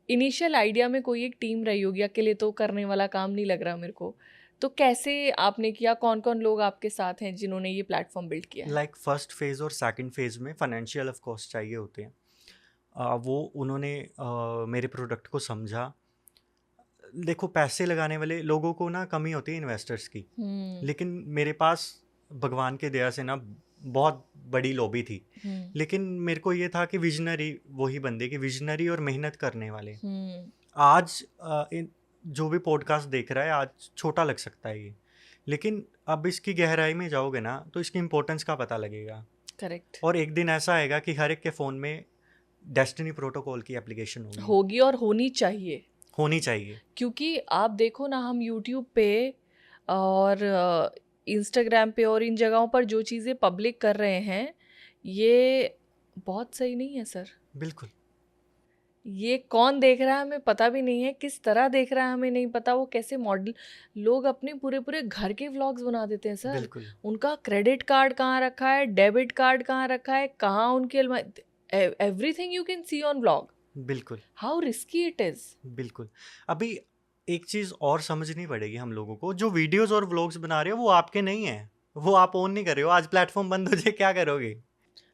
इनिशियल आइडिया में कोई एक टीम रही होगी, अकेले तो करने वाला काम नहीं लग रहा मेरे को। तो कैसे आपने किया, कौन कौन लोग आपके साथ हैं जिन्होंने ये प्लेटफॉर्म बिल्ड किया है? फर्स्ट फेज और सेकंड फेज में फाइनेंशियल ऑफ कोर्स चाहिए होते हैं। वो उन्होंने मेरे प्रोडक्ट को समझा। देखो पैसे लगाने वाले लोगों को ना कमी होती है इन्वेस्टर्स की, हम्म। लेकिन मेरे पास भगवान के दया से ना बहुत बड़ी लॉबी थी। हम्म। लेकिन मेरे को ये था कि विजनरी वही बंदे कि विजनरी और मेहनत करने वाले। हम्म। आज जो भी पॉडकास्ट देख रहा है आज छोटा लग सकता है ये, लेकिन अब इसकी गहराई में जाओगे ना तो इसकी इम्पोर्टेंस का पता लगेगा। करेक्ट। और एक दिन ऐसा आएगा कि हर एक के फ़ोन में डेस्टिनी प्रोटोकॉल की एप्लीकेशन होगी, होगी और होनी चाहिए। होनी चाहिए। क्योंकि आप देखो ना, हम यूट्यूब पे और इंस्टाग्राम पे और इन जगहों पर जो चीज़ें पब्लिक कर रहे हैं, ये बहुत सही नहीं है सर। बिल्कुल ये कौन देख रहा है हमें पता भी नहीं है, किस तरह देख रहा है हमें नहीं पता, वो कैसे मॉडल लोग अपने पूरे पूरे घर के व्लॉग्स बना देते हैं सर। बिल्कुल उनका क्रेडिट कार्ड कहाँ रखा है, डेबिट कार्ड कहाँ रखा है, कहाँ उनकी everything you can see on vlog. बिल्कुल हाउ रिस्की इट इज़। बिल्कुल। अभी एक चीज़ और समझनी पड़ेगी हम लोगों को, जो वीडियोस और व्लॉग्स बना रहे हो वो आपके नहीं है, वो आप ओन नहीं कर रहे हो। आज प्लेटफॉर्म बंद हो जाए क्या करोगे?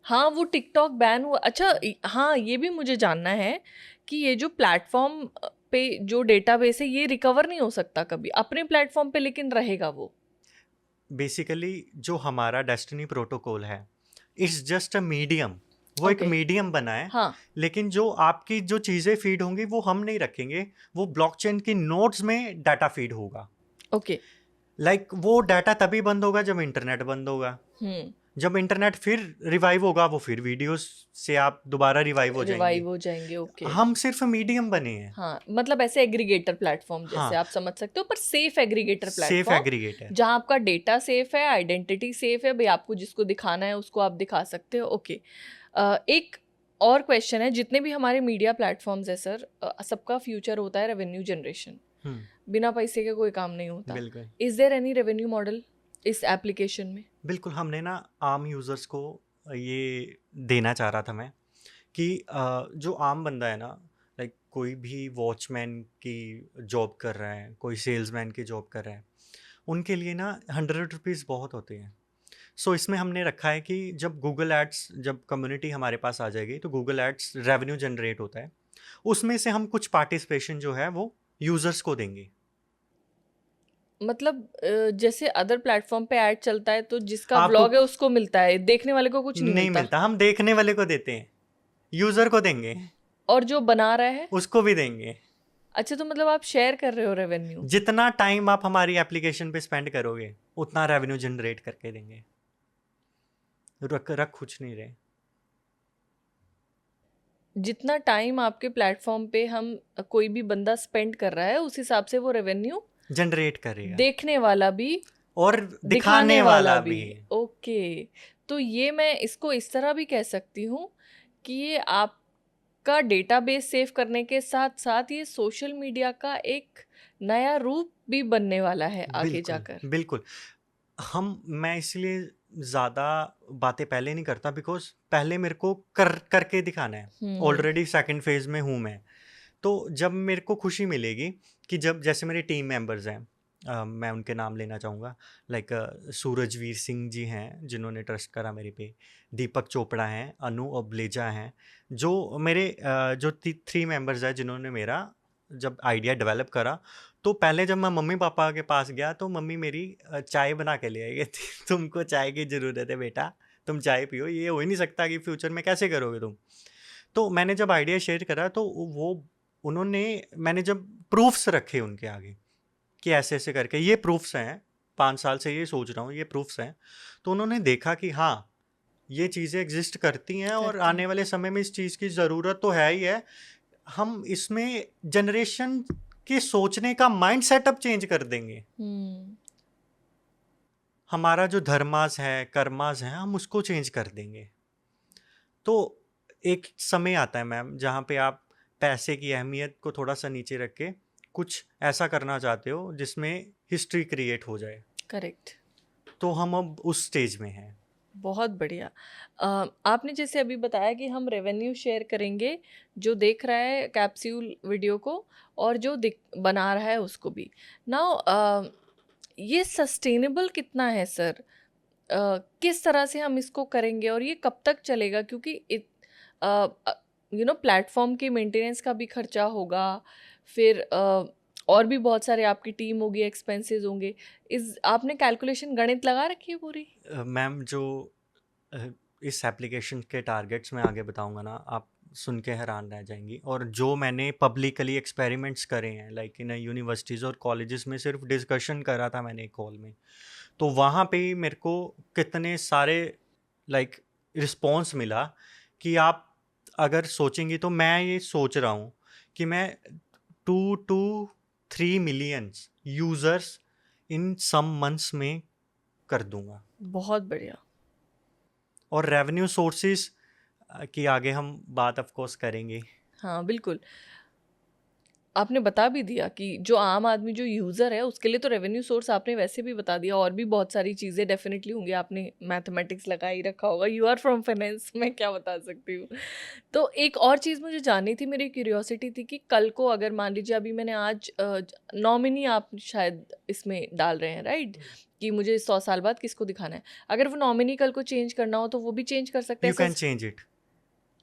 हाँ, वो टिकटॉक बैन हुआ। अच्छा, हाँ, ये भी मुझे जानना है कि ये जो प्लेटफॉर्म पे जो डेटाबेस है ये रिकवर नहीं हो सकता कभी अपने प्लेटफॉर्म पे, लेकिन रहेगा वो? बेसिकली जो हमारा डेस्टिनी प्रोटोकॉल है इट्स जस्ट अ मीडियम, वो एक ओके। मीडियम बना है। हाँ। लेकिन जो आपकी जो चीज़ें फीड होंगी वो हम नहीं रखेंगे, वो ब्लॉकचेन की नोड्स में डाटा फीड होगा। ओके। वो डाटा तभी बंद होगा जब इंटरनेट बंद होगा। हम्म। जब इंटरनेट फिर रिवाइव होगा, वो फिर वीडियोस से आप दोबारा रिवाइव हो जाएंगे। रिवाइव हो जाएंगे। ओके। हम सिर्फ मीडियम बने हैं। हाँ, मतलब ऐसे एग्रीगेटर प्लेटफॉर्म जैसे हाँ, आप समझ सकते हो, पर safe aggregator safe platform aggregate है। जहाँ आपका डेटा सेफ है, आइडेंटिटी सेफ है, भाई आपको जिसको दिखाना है उसको आप दिखा सकते हो। ओके। एक और क्वेश्चन है, जितने भी हमारे मीडिया प्लेटफॉर्म्स है सर, सबका फ्यूचर होता है रेवेन्यू जनरेशन। बिना पैसे के कोई काम नहीं होता। बिल्कुल is there any revenue model इस एप्लीकेशन में? बिल्कुल। हमने ना आम यूज़र्स को ये देना चाह रहा था मैं कि जो आम बंदा है ना, लाइक कोई भी वॉचमैन की जॉब कर रहा है, कोई सेल्समैन की जॉब कर रहा है, उनके लिए ना 100 रुपीज़ बहुत होते हैं। सो इसमें हमने रखा है कि जब गूगल एड्स, जब कम्युनिटी हमारे पास आ जाएगी तो गूगल एड्स रेवेन्यू जनरेट होता है, उसमें से हम कुछ पार्टिसिपेशन जो है वो यूज़र्स को देंगे। मतलब जैसे अदर प्लेटफॉर्म पे ऐड चलता है तो जिसका आपको व्लॉग है उसको मिलता है, देखने वाले को कुछ नहीं नहीं मिलता। मिलता, हम देखने वाले को देते हैं, यूज़र को देंगे, और जो बना रहा है? उसको भी देंगे। अच्छा, तो मतलब आप शेयर कर रहे हो रेवेन्यू? जितना टाइम आप हमारी एप्लीकेशन पे स्पेंड करोगे उतना रेवेन्यू जनरेट करके देंगे। रख रख कुछ नहीं रहे। जितना टाइम आपके प्लेटफॉर्म पे हम कोई भी बंदा स्पेंड कर रहा है उस हिसाब से वो रेवेन्यू जनरेट करेगा देखने वाला भी, और दिखाने दिखाने वाला वाला भी। भी। ओके। तो ये मैं इसको इस तरह भी कह सकती हूँ कि ये आपका डेटाबेस सेव करने के साथ साथ ये सोशल मीडिया का एक नया रूप भी बनने वाला है आगे बिल्कुल जाकर। बिल्कुल। मैं इसलिए ज़्यादा बातें पहले नहीं करता, बिकॉज पहले मेरे को करके दिखाना है। हम्म। ऑलरेडी सेकंड फेज में हूँ मैं। तो जब मेरे को खुशी मिलेगी कि जब जैसे मेरे टीम मेंबर्स हैं, मैं उनके नाम लेना चाहूँगा, लाइक सूरजवीर सिंह जी हैं जिन्होंने ट्रस्ट करा मेरे पे, दीपक चोपड़ा हैं, अनु अबलेजा हैं, जो मेरे जो 3 मेंबर्स हैं जिन्होंने मेरा जब आइडिया डेवलप करा। तो पहले जब मैं मम्मी पापा के पास गया तो मम्मी मेरी चाय बना के ले आई, कहती तुमको चाय की ज़रूरत है बेटा, तुम चाय पियो, ये हो ही नहीं सकता कि फ्यूचर में कैसे करोगे तुम। तो मैंने जब आइडिया शेयर करा तो वो उन्होंने मैंने जब प्रूफ्स रखे उनके आगे कि ऐसे ऐसे करके ये प्रूफ्स हैं, 5 साल से ये सोच रहा हूँ, ये प्रूफ्स हैं, तो उन्होंने देखा कि हाँ ये चीज़ें एग्जिस्ट करती हैं और करती आने वाले समय में इस चीज़ की ज़रूरत तो है ही है। हम इसमें जनरेशन के सोचने का माइंड सेटअप चेंज कर देंगे। हम्म। हमारा जो धर्मास है, कर्मास है, हम उसको चेंज कर देंगे। तो एक समय आता है मैम जहाँ पे आप पैसे की अहमियत को थोड़ा सा नीचे रख के कुछ ऐसा करना चाहते हो जिसमें हिस्ट्री क्रिएट हो जाए। करेक्ट। तो हम अब उस स्टेज में हैं। बहुत बढ़िया। आपने जैसे अभी बताया कि हम रेवेन्यू शेयर करेंगे, जो देख रहा है कैप्सूल वीडियो को और जो बना रहा है उसको भी। नाउ ये सस्टेनेबल कितना है सर? किस तरह से हम इसको करेंगे और ये कब तक चलेगा? क्योंकि प्लेटफॉर्म के मेंटेनेंस का भी खर्चा होगा, फिर और भी बहुत सारे आपकी टीम होगी, एक्सपेंसेस होंगे। आपने कैलकुलेशन गणित लगा रखी है पूरी? मैम जो इस एप्लीकेशन के टारगेट्स मैं आगे बताऊंगा ना, आप सुन के हैरान रह जाएंगी। और जो मैंने पब्लिकली एक्सपेरिमेंट्स करे हैं लाइक इन यूनिवर्सिटीज़ और कॉलेजेस में, सिर्फ डिस्कशन करा था मैंने एक कॉल में, तो वहाँ पे ही मेरे को कितने सारे लाइक रिस्पॉन्स मिला कि आप अगर सोचेंगी, तो मैं ये सोच रहा हूँ कि मैं 2 to 3 millions users in some months में कर दूंगा। बहुत बढ़िया। और रेवेन्यू सोर्सेज की आगे हम बात ऑफ कोर्स करेंगे। हाँ बिल्कुल। आपने बता भी दिया कि जो आम आदमी, जो यूज़र है, उसके लिए तो रेवेन्यू सोर्स आपने वैसे भी बता दिया, और भी बहुत सारी चीज़ें डेफिनेटली होंगी। आपने मैथमेटिक्स लगा ही रखा होगा, यू आर फ्रॉम फाइनेंस, मैं क्या बता सकती हूँ। तो एक और चीज़ मुझे जाननी थी, मेरी क्यूरियोसिटी थी कि कल को अगर मान लीजिए अभी मैंने आज नॉमिनी आप शायद इसमें डाल रहे हैं, राइट, कि मुझे 100 साल बाद किसको दिखाना है, अगर वो नॉमिनी कल को चेंज करना हो तो वो भी चेंज कर सकते यू हैं कैन चेंज इट,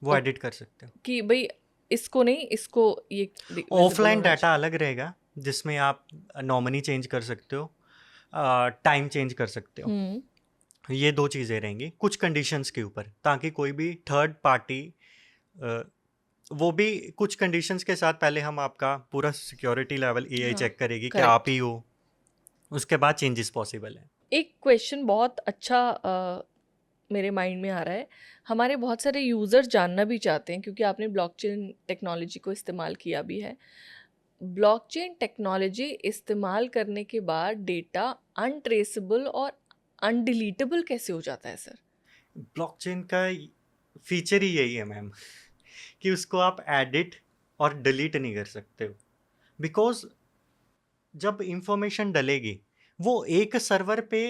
वो एडिट कर सकते हो। कि भाई इसको नहीं, इसको ये visible ऑफलाइन होना डाटा चाहिए। अलग रहेगा जिसमें आप नॉमिनी चेंज कर सकते हो, टाइम चेंज कर सकते हो। हम्म। ये 2 चीज़ें रहेंगी कुछ कंडीशंस के ऊपर, ताकि कोई भी थर्ड पार्टी वो भी कुछ कंडीशंस के साथ पहले हम आपका पूरा सिक्योरिटी लेवल एआई हाँ, चेक करेगी कि आप करेक्ट। ही हो, उसके बाद चेंजेस पॉसिबल है। एक क्वेश्चन बहुत अच्छा मेरे माइंड में आ रहा है। हमारे बहुत सारे यूज़र्स जानना भी चाहते हैं, क्योंकि आपने ब्लॉकचेन टेक्नोलॉजी को इस्तेमाल किया भी है। ब्लॉकचेन टेक्नोलॉजी इस्तेमाल करने के बाद डेटा अनट्रेसेबल और अनडिलीटेबल कैसे हो जाता है सर? ब्लॉकचेन का फीचर ही यही है मैम कि उसको आप एडिट और डिलीट नहीं कर सकते हो, बिकॉज जब इंफॉर्मेशन डलेगी वो एक सर्वर पे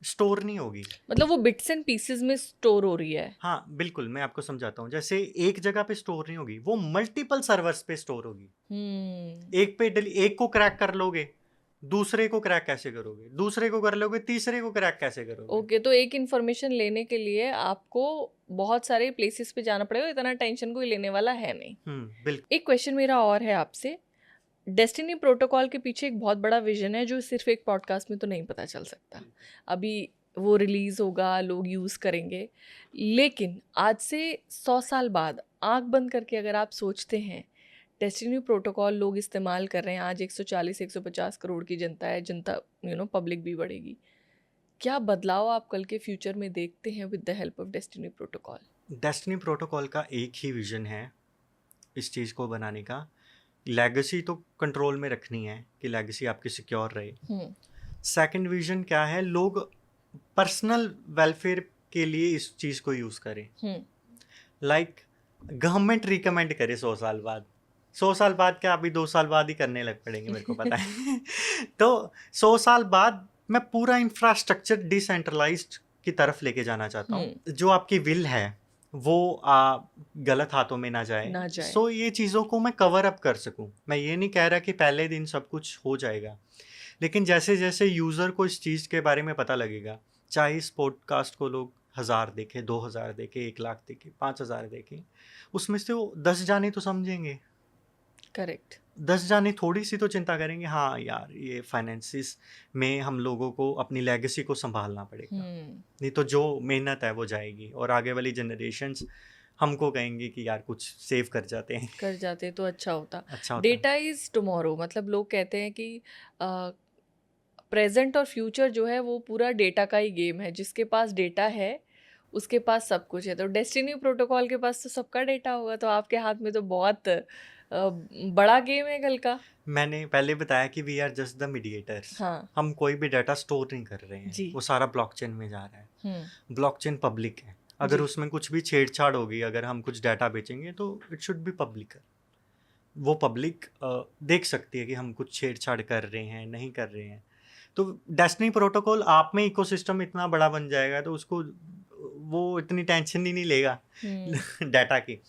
स्टोर नहीं होगी। मतलब वो बिट्स एंड पीसेस में स्टोर हो रही है। हाँ बिल्कुल, मैं आपको समझाता हूँ। जैसे एक जगह पे स्टोर नहीं होगी, वो मल्टीपल सर्वर्स पे स्टोर होगी। हम्म। एक को क्रैक कर लोगे, दूसरे को क्रैक कैसे करोगे, दूसरे को कर लोगे, तीसरे को क्रैक कैसे करोगे। ओके, तो एक इन्फॉर्मेशन लेने के लिए आपको बहुत सारे प्लेसेस पे जाना पड़ेगा, इतना टेंशन कोई लेने वाला है नहीं। बिल्कुल। एक क्वेश्चन मेरा और है आपसे। डेस्टिनी प्रोटोकॉल के पीछे एक बहुत बड़ा विजन है जो सिर्फ एक पॉडकास्ट में तो नहीं पता चल सकता। अभी वो रिलीज़ होगा, लोग यूज़ करेंगे, लेकिन आज से 100 साल बाद आंख बंद करके अगर आप सोचते हैं, डेस्टिनी प्रोटोकॉल लोग इस्तेमाल कर रहे हैं, आज 140-150 करोड़ की जनता है, जनता पब्लिक भी बढ़ेगी। क्या बदलाव आप कल के फ्यूचर में देखते हैं with the help of destiny protocol? Destiny protocol का एक ही विजन है इस चीज़ को बनाने का। लेगेसी तो कंट्रोल में रखनी है कि लेगेसी आपकी सिक्योर रहे। सेकंड विजन क्या है, लोग पर्सनल वेलफेयर के लिए इस चीज़ को यूज़ करें। लाइक गवर्नमेंट रिकमेंड करे 100 साल बाद, 100 साल बाद क्या, अभी 2 साल बाद ही करने लग पड़ेंगे, मेरे को पता है। तो 100 साल बाद मैं पूरा इंफ्रास्ट्रक्चर डिसेंट्रलाइज्ड की तरफ लेके जाना चाहता हूँ। जो आपकी विल है वो गलत हाथों में ना जाए। ना जाए। सो ये चीज़ों को मैं कवर अप कर सकूँ। मैं ये नहीं कह रहा कि पहले दिन सब कुछ हो जाएगा, लेकिन जैसे जैसे यूज़र को इस चीज़ के बारे में पता लगेगा, चाहे इस पॉडकास्ट को लोग 1000 देखें, 2000 देखें, 1 लाख देखें, 5000 देखें, उसमें से वो 10 जाने तो समझेंगे। करेक्ट। 10 जाने थोड़ी सी तो चिंता करेंगे, हाँ यार ये फाइनेंसिस में हम लोगों को अपनी लेगेसी को संभालना पड़ेगा, नहीं तो जो मेहनत है वो जाएगी और आगे वाली जनरेशन्स हमको कहेंगे कि यार कुछ सेव कर जाते तो अच्छा होता। अच्छा होता। डेटा इज टुमारो, मतलब लोग कहते हैं कि प्रेजेंट और फ्यूचर जो है वो पूरा डेटा का ही गेम है। जिसके पास डेटा है उसके पास सब कुछ है। तो डेस्टिनी प्रोटोकॉल के पास तो सबका डेटा होगा, तो आपके हाथ में तो बहुत बड़ा गेम है कल का। मैंने पहले बताया कि we are just the mediators. हाँ हम कोई भी डाटा स्टोर नहीं कर रहे हैं, जी। वो सारा ब्लॉकचेन में जा रहा है। ब्लॉकचेन पब्लिक है, जी। अगर उसमें कुछ भी छेड़छाड़ होगी, अगर हम कुछ डाटा बेचेंगे तो इट शुड बी पब्लिक। वो पब्लिक देख सकती है कि हम कुछ छेड़छाड़ कर रहे हैं नहीं कर रहे हैं। तो डेस्टिनी प्रोटोकॉल आप में इकोसिस्टम इतना बड़ा बन जाएगा तो उसको वो इतनी टेंशन ही नहीं लेगा डाटा की।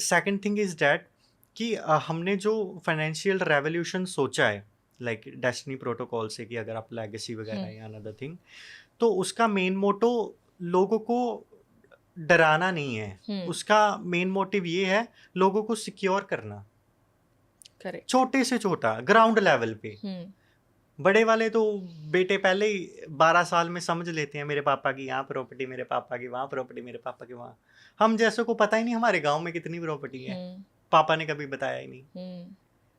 सेकंड थिंग इज डैट कि हमने जो फाइनेंशियल रेवोल्यूशन सोचा है लाइक डेस्टिनी प्रोटोकॉल से, कि अगर आप लेगेसी वगैरह या अनदर थिंग, तो उसका मेन मोटो लोगों को डराना नहीं है। उसका मेन मोटिव ये है लोगों को सिक्योर करना। करेक्ट। छोटे से छोटा ग्राउंड लेवल पे। बड़े वाले तो बेटे पहले ही 12 साल में समझ लेते हैं, मेरे पापा की यहाँ प्रॉपर्टी, मेरे पापा की वहाँ प्रॉपर्टी, मेरे पापा की वहाँ। हम जैसे को पता ही नहीं हमारे गांव में कितनी प्रॉपर्टी है। पापा ने कभी बताया ही नहीं,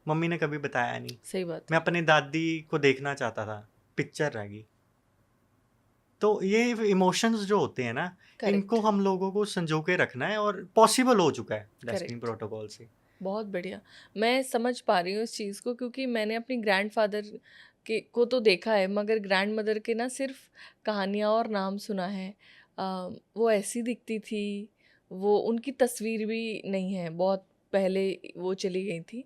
मम्मी ने कभी बताया नहीं। सही बात। मैं अपनी दादी को देखना चाहता था, पिक्चर रह गई। तो ये इमोशंस जो होते हैं ना, इनको हम लोगों को संजो के रखना है और पॉसिबल हो चुका है डेस्टिनी प्रोटोकॉल से। बहुत बढ़िया। मैं समझ पा रही हूँ इस चीज़ को, क्योंकि मैंने अपनी ग्रैंडफादर के को तो देखा है, मगर ग्रैंड मदर के ना सिर्फ कहानियाँ और नाम सुना है। वो ऐसी दिखती थी, वो उनकी तस्वीर भी नहीं है, बहुत पहले वो चली गई थी,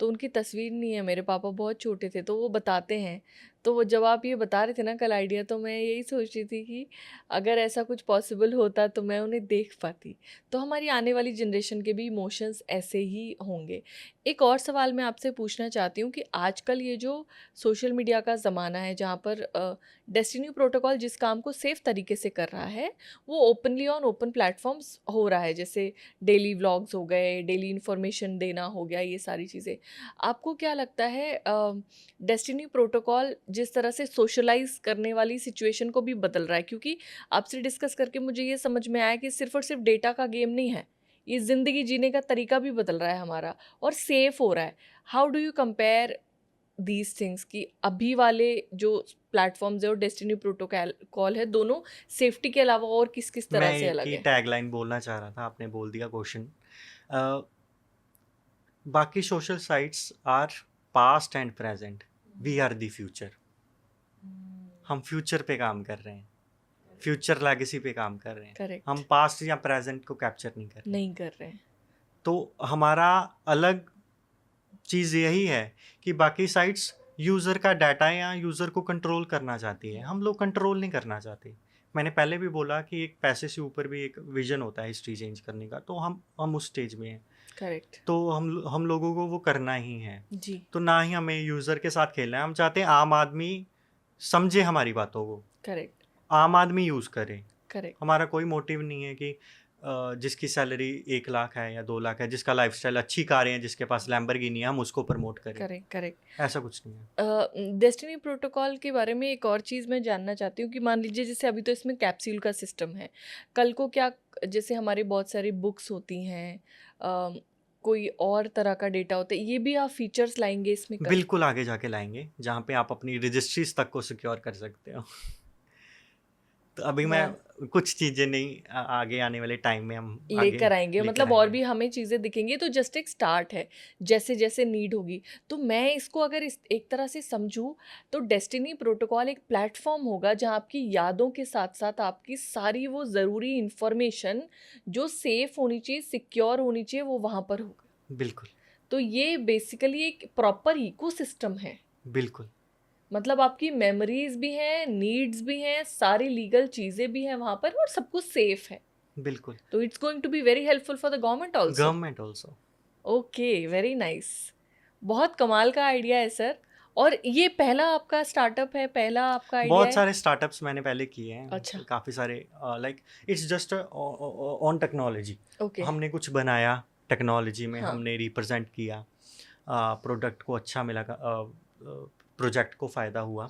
तो उनकी तस्वीर नहीं है। मेरे पापा बहुत छोटे थे तो वो बताते हैं। तो वो जब आप ये बता रहे थे ना कल आइडिया, तो मैं यही सोच रही थी कि अगर ऐसा कुछ पॉसिबल होता तो मैं उन्हें देख पाती, तो हमारी आने वाली जनरेशन के भी इमोशंस ऐसे ही होंगे। एक और सवाल मैं आपसे पूछना चाहती हूँ कि आजकल ये जो सोशल मीडिया का ज़माना है, जहाँ पर डेस्टिनी प्रोटोकॉल जिस काम को सेफ तरीके से कर रहा है वो ओपनली ऑन ओपन प्लेटफॉर्म्स हो रहा है, जैसे डेली व्लॉग्स हो गए, डेली इन्फॉर्मेशन देना हो गया, ये सारी चीज़ें। आपको क्या लगता है डेस्टिनी प्रोटोकॉल जिस तरह से सोशलाइज करने वाली सिचुएशन को भी बदल रहा है, क्योंकि आपसे डिस्कस करके मुझे ये समझ में आया कि सिर्फ और सिर्फ डेटा का गेम नहीं है, ये ज़िंदगी जीने का तरीका भी बदल रहा है हमारा और सेफ हो रहा है। How do you compare these things कि अभी वाले जो प्लेटफॉर्म्स है और डेस्टिनी प्रोटोकॉल है, दोनों सेफ्टी के अलावा और किस किस मैं तरह से एक अलग ही है? टैगलाइन बोलना चाह रहा था, आपने बोल दिया क्वेश्चन। बाकी social sites are past and present, we are the future. हम फ्यूचर पे काम कर रहे हैं, फ्यूचर लेगेसी पे काम कर रहे हैं, करेक्ट, हम पास्ट या प्रेजेंट को कैप्चर नहीं कर रहे। नहीं कर रहे हैं। तो हमारा अलग चीज़ यही है कि बाकी साइट्स यूज़र का डाटा या यूज़र को कंट्रोल करना चाहती है, हम लोग कंट्रोल नहीं करना चाहते। मैंने पहले भी बोला कि एक पैसे से ऊपर भी एक विजन होता है हिस्ट्री चेंज करने का, तो हम उस स्टेज में हैं। करेक्ट, तो हम लोगों को वो करना ही है। जी, तो ना ही हमें यूज़र के साथ खेलना है, हम चाहते हैं आम आदमी समझे हमारी बातों को, करेक्ट, आम आदमी यूज़ करे। करेक्ट, हमारा कोई मोटिव नहीं है कि जिसकी सैलरी 1 लाख है या 2 लाख है, जिसका लाइफस्टाइल अच्छी कारें हैं, जिसके पास लैम्बोर्गिनी है, हम उसको प्रमोट करें। Correct, correct. ऐसा कुछ नहीं है। डेस्टिनी प्रोटोकॉल के बारे में एक और चीज़ मैं जानना चाहती हूँ कि मान लीजिए जैसे अभी तो इसमें कैप्सूल का सिस्टम है, कल को क्या, जैसे हमारी बहुत सारी बुक्स होती हैं, कोई और तरह का डेटा होता है, ये भी आप फीचर्स लाएंगे इसमें कल? बिल्कुल आगे जाके लाएंगे, जहाँ पे आप अपनी रजिस्ट्रीज तक को सिक्योर कर सकते हो। तो अभी मैं वाह, कुछ चीज़ें नहीं, आगे आने वाले टाइम में हम आगे लेकर आएंगे, लेकर मतलब और आएंगे। भी हमें चीज़ें दिखेंगी, तो जस्ट एक स्टार्ट है, जैसे जैसे नीड होगी। तो मैं इसको अगर इस एक तरह से समझूं, तो डेस्टिनी प्रोटोकॉल एक प्लेटफॉर्म होगा जहां आपकी यादों के साथ साथ आपकी सारी वो ज़रूरी इंफॉर्मेशन जो सेफ होनी चाहिए, सिक्योर होनी चाहिए, वो वहां पर होगा। बिल्कुल, तो ये बेसिकली एक प्रॉपर इकोसिस्टम है, बिल्कुल, मतलब आपकी मेमोरीज भी हैं, नीड्स भी हैं, सारी लीगल चीज़ें भी हैं वहां पर, और सब कुछ सेफ है। बिल्कुल। तो it's going to be very helpful for the government also. Government also. Okay, very nice. बहुत कमाल का आइडिया है सर। और ये पहला आपका स्टार्टअप है, पहला आपका आइडिया बहुत है? सारे स्टार्टअप्स मैंने पहले किए हैं, अच्छा, काफ़ी सारे। Like it's just on technology. Okay, हमने कुछ बनाया, टेक्नोलॉजी में हाँ, हमने रिप्रेजेंट किया, प्रोडक्ट को अच्छा मिला, प्रोजेक्ट को फ़ायदा हुआ।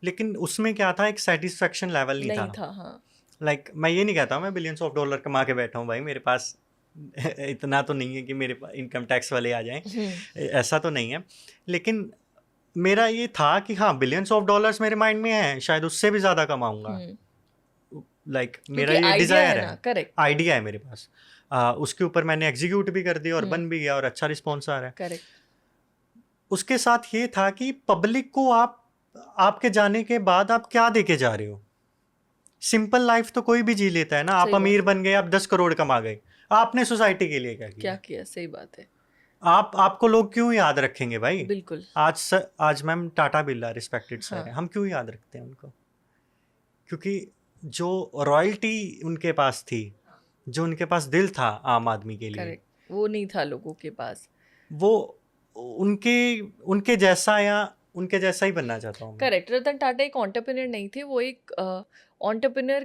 लेकिन उसमें क्या था, एक सेटिस्फेक्शन लेवल नहीं नहीं था। था, हाँ, लाइक मैं ये नहीं कहता मैं बिलियंस ऑफ डॉलर कमा के बैठा हूँ भाई, मेरे पास इतना तो नहीं है कि मेरे पास इनकम टैक्स वाले आ जाएं, ऐसा तो नहीं है। लेकिन मेरा ये था कि हाँ, बिलियंस ऑफ डॉलर्स मेरे माइंड में है, शायद उससे भी ज़्यादा कमाऊंगा। लाइक मेरा क्योंकि ये आइडिया डिज़ायर है ना, है, करेक्ट, आइडिया है मेरे पास। उसके ऊपर मैंने एग्जीक्यूट भी कर दिया और बन भी गया और अच्छा रिस्पॉन्स आ रहा है। करेक्ट, उसके साथ ये था कि पब्लिक को आपके जाने के बाद आप क्या दे के जा रहे हो। सिंपल लाइफ तो कोई भी जी लेता है ना, आप सही अमीर बात है, बन गए, आप 10 करोड़ कमा गए, आपने सोसाइटी के लिए क्या क्या किया? किया, सही बात है, आपको लोग क्यों याद रखेंगे भाई? बिल्कुल, आज ma'am Tata Birla respected sir है, हाँ, हम क्यों याद रखते हैं उनको? क्योंकि जो रॉयल्टी उनके पास थी, जो उनके पास दिल था आम आदमी के लिए, करेक्ट, वो नहीं था लोगों के पास। वो उनके उनके जैसा या उनके जैसा ही बनना चाहता हूँ मैं। करेक्ट, रतन टाटा एक एंटरप्रेन्योर नहीं थे, वो एक एंटरप्रेन्योर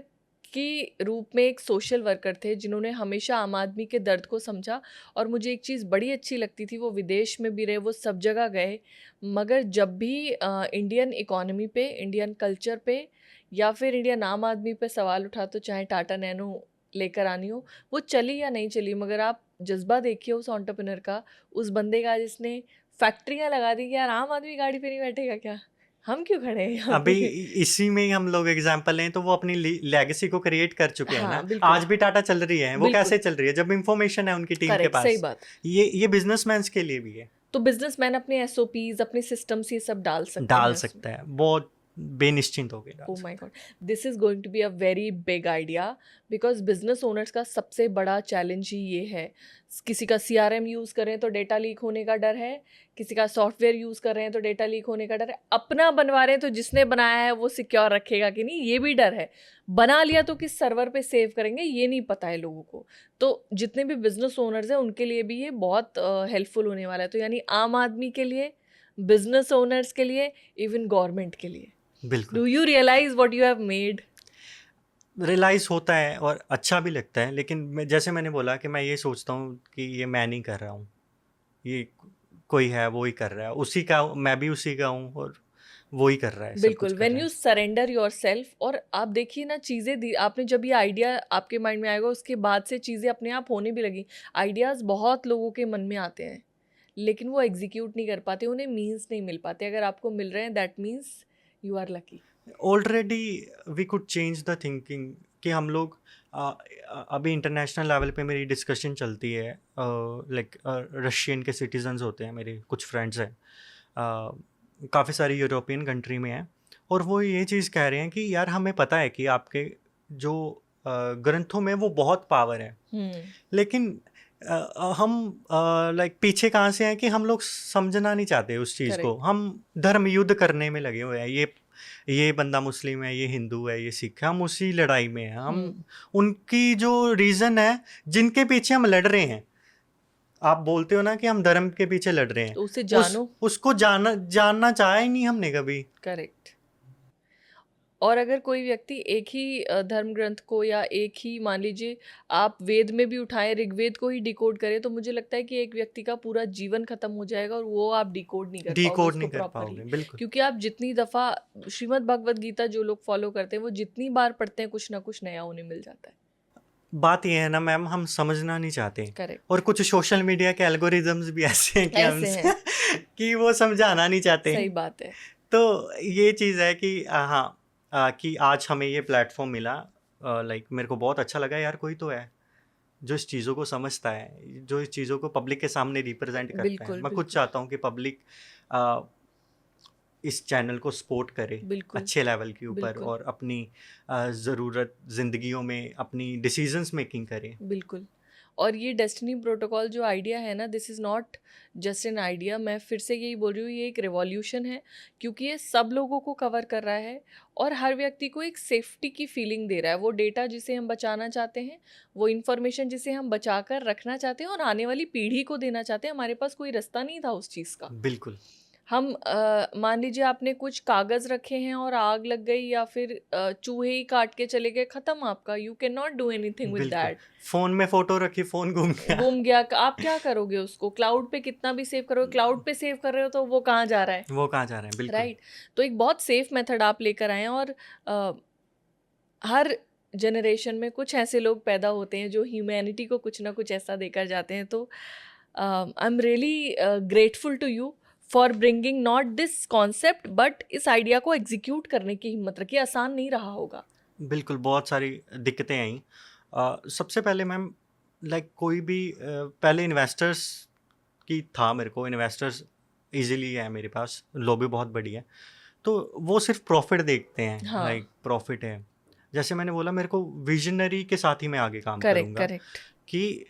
की रूप में एक सोशल वर्कर थे जिन्होंने हमेशा आम आदमी के दर्द को समझा। और मुझे एक चीज़ बड़ी अच्छी लगती थी, वो विदेश में भी रहे, वो सब जगह गए, मगर जब भी इंडियन इकोनॉमी पे, इंडियन कल्चर पे, या फिर इंडियन आम आदमी पे सवाल उठा, तो चाहे टाटा नैनो लेकर आनी हो, वो चली या नहीं चली, मगर आप जज्बा देखिए उस एंटरप्रेन्योर का, उस बंदे का जिसने फैक्ट्रियाँ लगा दी कि यार आम आदमी गाड़ी पे नहीं बैठेगा क्या, हम क्यों खड़े हैं यहाँ अभी पे। इसी में ही हम लोग एग्जांपल लें तो वो अपनी लेगेसी को क्रिएट कर चुके हैं हाँ, ना। बिल्कुल, आज भी टाटा चल रही है, वो बिल्कुल, कैसे चल रही है? जब इंफॉर्मेशन है उनकी टीम के करेक्ट, सही पास। बात। ये बिजनेसमैन्स के लिए भी है, तो बिजनेसमैन अपने एसओपीज, अपने सिस्टम्स, ये सब डाल सकते डाल हैं उसमें। सकता है, बहुत बेनिश्चिंत होके डाल ओ सकता my god, this is going to be a very big idea, because business owners का सबसे बड़ा चैलेंज ही ये है। किसी का सीआरएम यूज़ करें तो डेटा लीक होने का डर है, किसी का सॉफ्टवेयर यूज़ कर रहे हैं तो डेटा लीक होने का डर है, अपना बनवा रहे हैं तो जिसने बनाया है वो सिक्योर रखेगा कि नहीं, ये भी डर है, बना लिया तो किस सर्वर पे सेव करेंगे ये नहीं पता है लोगों को। तो जितने भी बिजनेस ओनर्स हैं उनके लिए भी ये बहुत हेल्पफुल होने वाला है, तो यानी आम आदमी के लिए, बिजनेस ओनर्स के लिए, इवन गवर्नमेंट के लिए। है। बिल्कुल Do you realize what you have made? Realise होता है और अच्छा भी लगता है, लेकिन जैसे मैंने बोला कि मैं ये सोचता हूँ कि ये मैं नहीं कर रहा हूँ, ये कोई है वो ही कर रहा है, उसी का मैं भी उसी का हूँ। और वो ही कर रहा है, सब कुछ बिल्कुल, कर व्हेन रहा यू है। Surrender yourself. और आप देखिए ना, चीज़ें दी आपने, जब ये आइडिया आपके माइंड में आएगा उसके बाद से चीज़ें अपने आप होने भी लगी। आइडियाज़ बहुत लोगों के मन में आते हैं, लेकिन वो एग्जीक्यूट नहीं कर पाते, उन्हें मीन्स नहीं मिल पाते। अगर आपको मिल रहे हैं, that means you are lucky. Already we could change the thinking कि हम लोग अभी इंटरनेशनल लेवल पे मेरी डिस्कशन चलती है, लाइक रशियन के सिटीजन्स होते हैं, मेरे कुछ फ्रेंड्स हैं, काफ़ी सारी यूरोपियन कंट्री में हैं, और वो ये चीज़ कह रहे हैं कि यार हमें पता है कि आपके जो ग्रंथों में वो बहुत पावर है, लेकिन हम लाइक पीछे कहाँ से हैं कि हम लोग समझना नहीं चाहते उस चीज़ को। करेक्ट। हम धर्म युद्ध करने में लगे हुए हैं, ये बंदा मुस्लिम है, ये हिंदू है, ये सिख है, हम उसी लड़ाई में हैं। हम उनकी जो रीज़न है जिनके पीछे हम लड़ रहे हैं, आप बोलते हो ना कि हम धर्म के पीछे लड़ रहे हैं, तो उसे जानो। उसको जानना चाहा ही नहीं हमने कभी। करेक्ट। और अगर कोई व्यक्ति एक ही धर्म ग्रंथ को, या एक ही, मान लीजिए आप वेद में भी उठाएं, ऋग्वेद को ही डिकोड करें, तो मुझे लगता है कि एक व्यक्ति का पूरा जीवन खत्म हो जाएगा, और वो आप डिकोड नहीं कर पाओगे डिकोड उसको नहीं कर प्रॉपरली। पाओगे, बिल्कुल। क्योंकि आप जितनी दफ़ा श्रीमद् भगवत गीता जो लोग फॉलो करते हैं, वो जितनी बार पढ़ते हैं, कुछ ना कुछ नया उन्हें मिल जाता है। बात ये है ना मैम, हम समझना नहीं चाहते, करेक्ट। और कुछ सोशल मीडिया के एल्गोरिदम्स भी ऐसे हैं कि ऐसे हैं। कि वो समझाना नहीं चाहते। सही बात है। तो ये चीज़ है कि हाँ, कि आज हमें ये प्लेटफॉर्म मिला, लाइक मेरे को बहुत अच्छा लगा यार, कोई तो है जो इस चीज़ों को समझता है, जो इस चीज़ों को पब्लिक के सामने रिप्रेजेंट करता है। बिल्कुल मैं खुद बिल्कुल चाहता हूँ कि पब्लिक इस चैनल को सपोर्ट करे बिल्कुल अच्छे लेवल के ऊपर, बिल्कुल और अपनी ज़रूरत ज़िंदगियों में अपनी डिसीजंस मेकिंग करे। बिल्कुल। और ये डेस्टिनी प्रोटोकॉल जो आइडिया है ना, this is not just an idea. मैं फिर से यही बोल रही हूँ, ये एक रिवॉल्यूशन है, क्योंकि ये सब लोगों को कवर कर रहा है, और हर व्यक्ति को एक सेफ्टी की फीलिंग दे रहा है। वो डेटा जिसे हम बचाना चाहते हैं, वो इन्फॉर्मेशन जिसे हम बचा कर रखना चाहते हैं और आने वाली पीढ़ी को देना चाहते हैं, हमारे पास कोई रास्ता नहीं था उस चीज़ का। बिल्कुल हम मान लीजिए आपने कुछ कागज़ रखे हैं और आग लग गई, या फिर चूहे ही काट के चले गए, ख़त्म आपका। You can not do anything with बिल्कुल। दैट। फ़ोन में फ़ोटो रखी, फ़ोन गुम गया। गुम गया, आप क्या करोगे उसको? क्लाउड पे कितना भी सेव करोगे, क्लाउड पे सेव कर रहे हो तो वो कहाँ जा रहा है? वो कहाँ जा रहे हैं, बिल्कुल। राइट। तो एक बहुत सेफ मेथड आप लेकर आए हैं, और अ, हर जनरेशन में कुछ ऐसे लोग पैदा होते हैं जो ह्यूमैनिटी को कुछ ना कुछ ऐसा देकर जाते हैं। तो I am really grateful to you for bringing not this concept, but इस आइडिया को एग्जीक्यूट करने की हिम्मत रखी। आसान नहीं रहा होगा। बिल्कुल, बहुत सारी दिक्कतें आई। सबसे पहले मैम, लाइक कोई भी पहले इन्वेस्टर्स की था, मेरे को इन्वेस्टर्स इजीली है मेरे पास, लॉबी बहुत बड़ी है, तो वो सिर्फ प्रॉफिट देखते हैं, हाँ। लाइक प्रॉफिट है। जैसे मैंने बोला, मेरे को विजनरी के साथ ही मैं आगे काम करेक्ट करूँगा, करेक्ट कि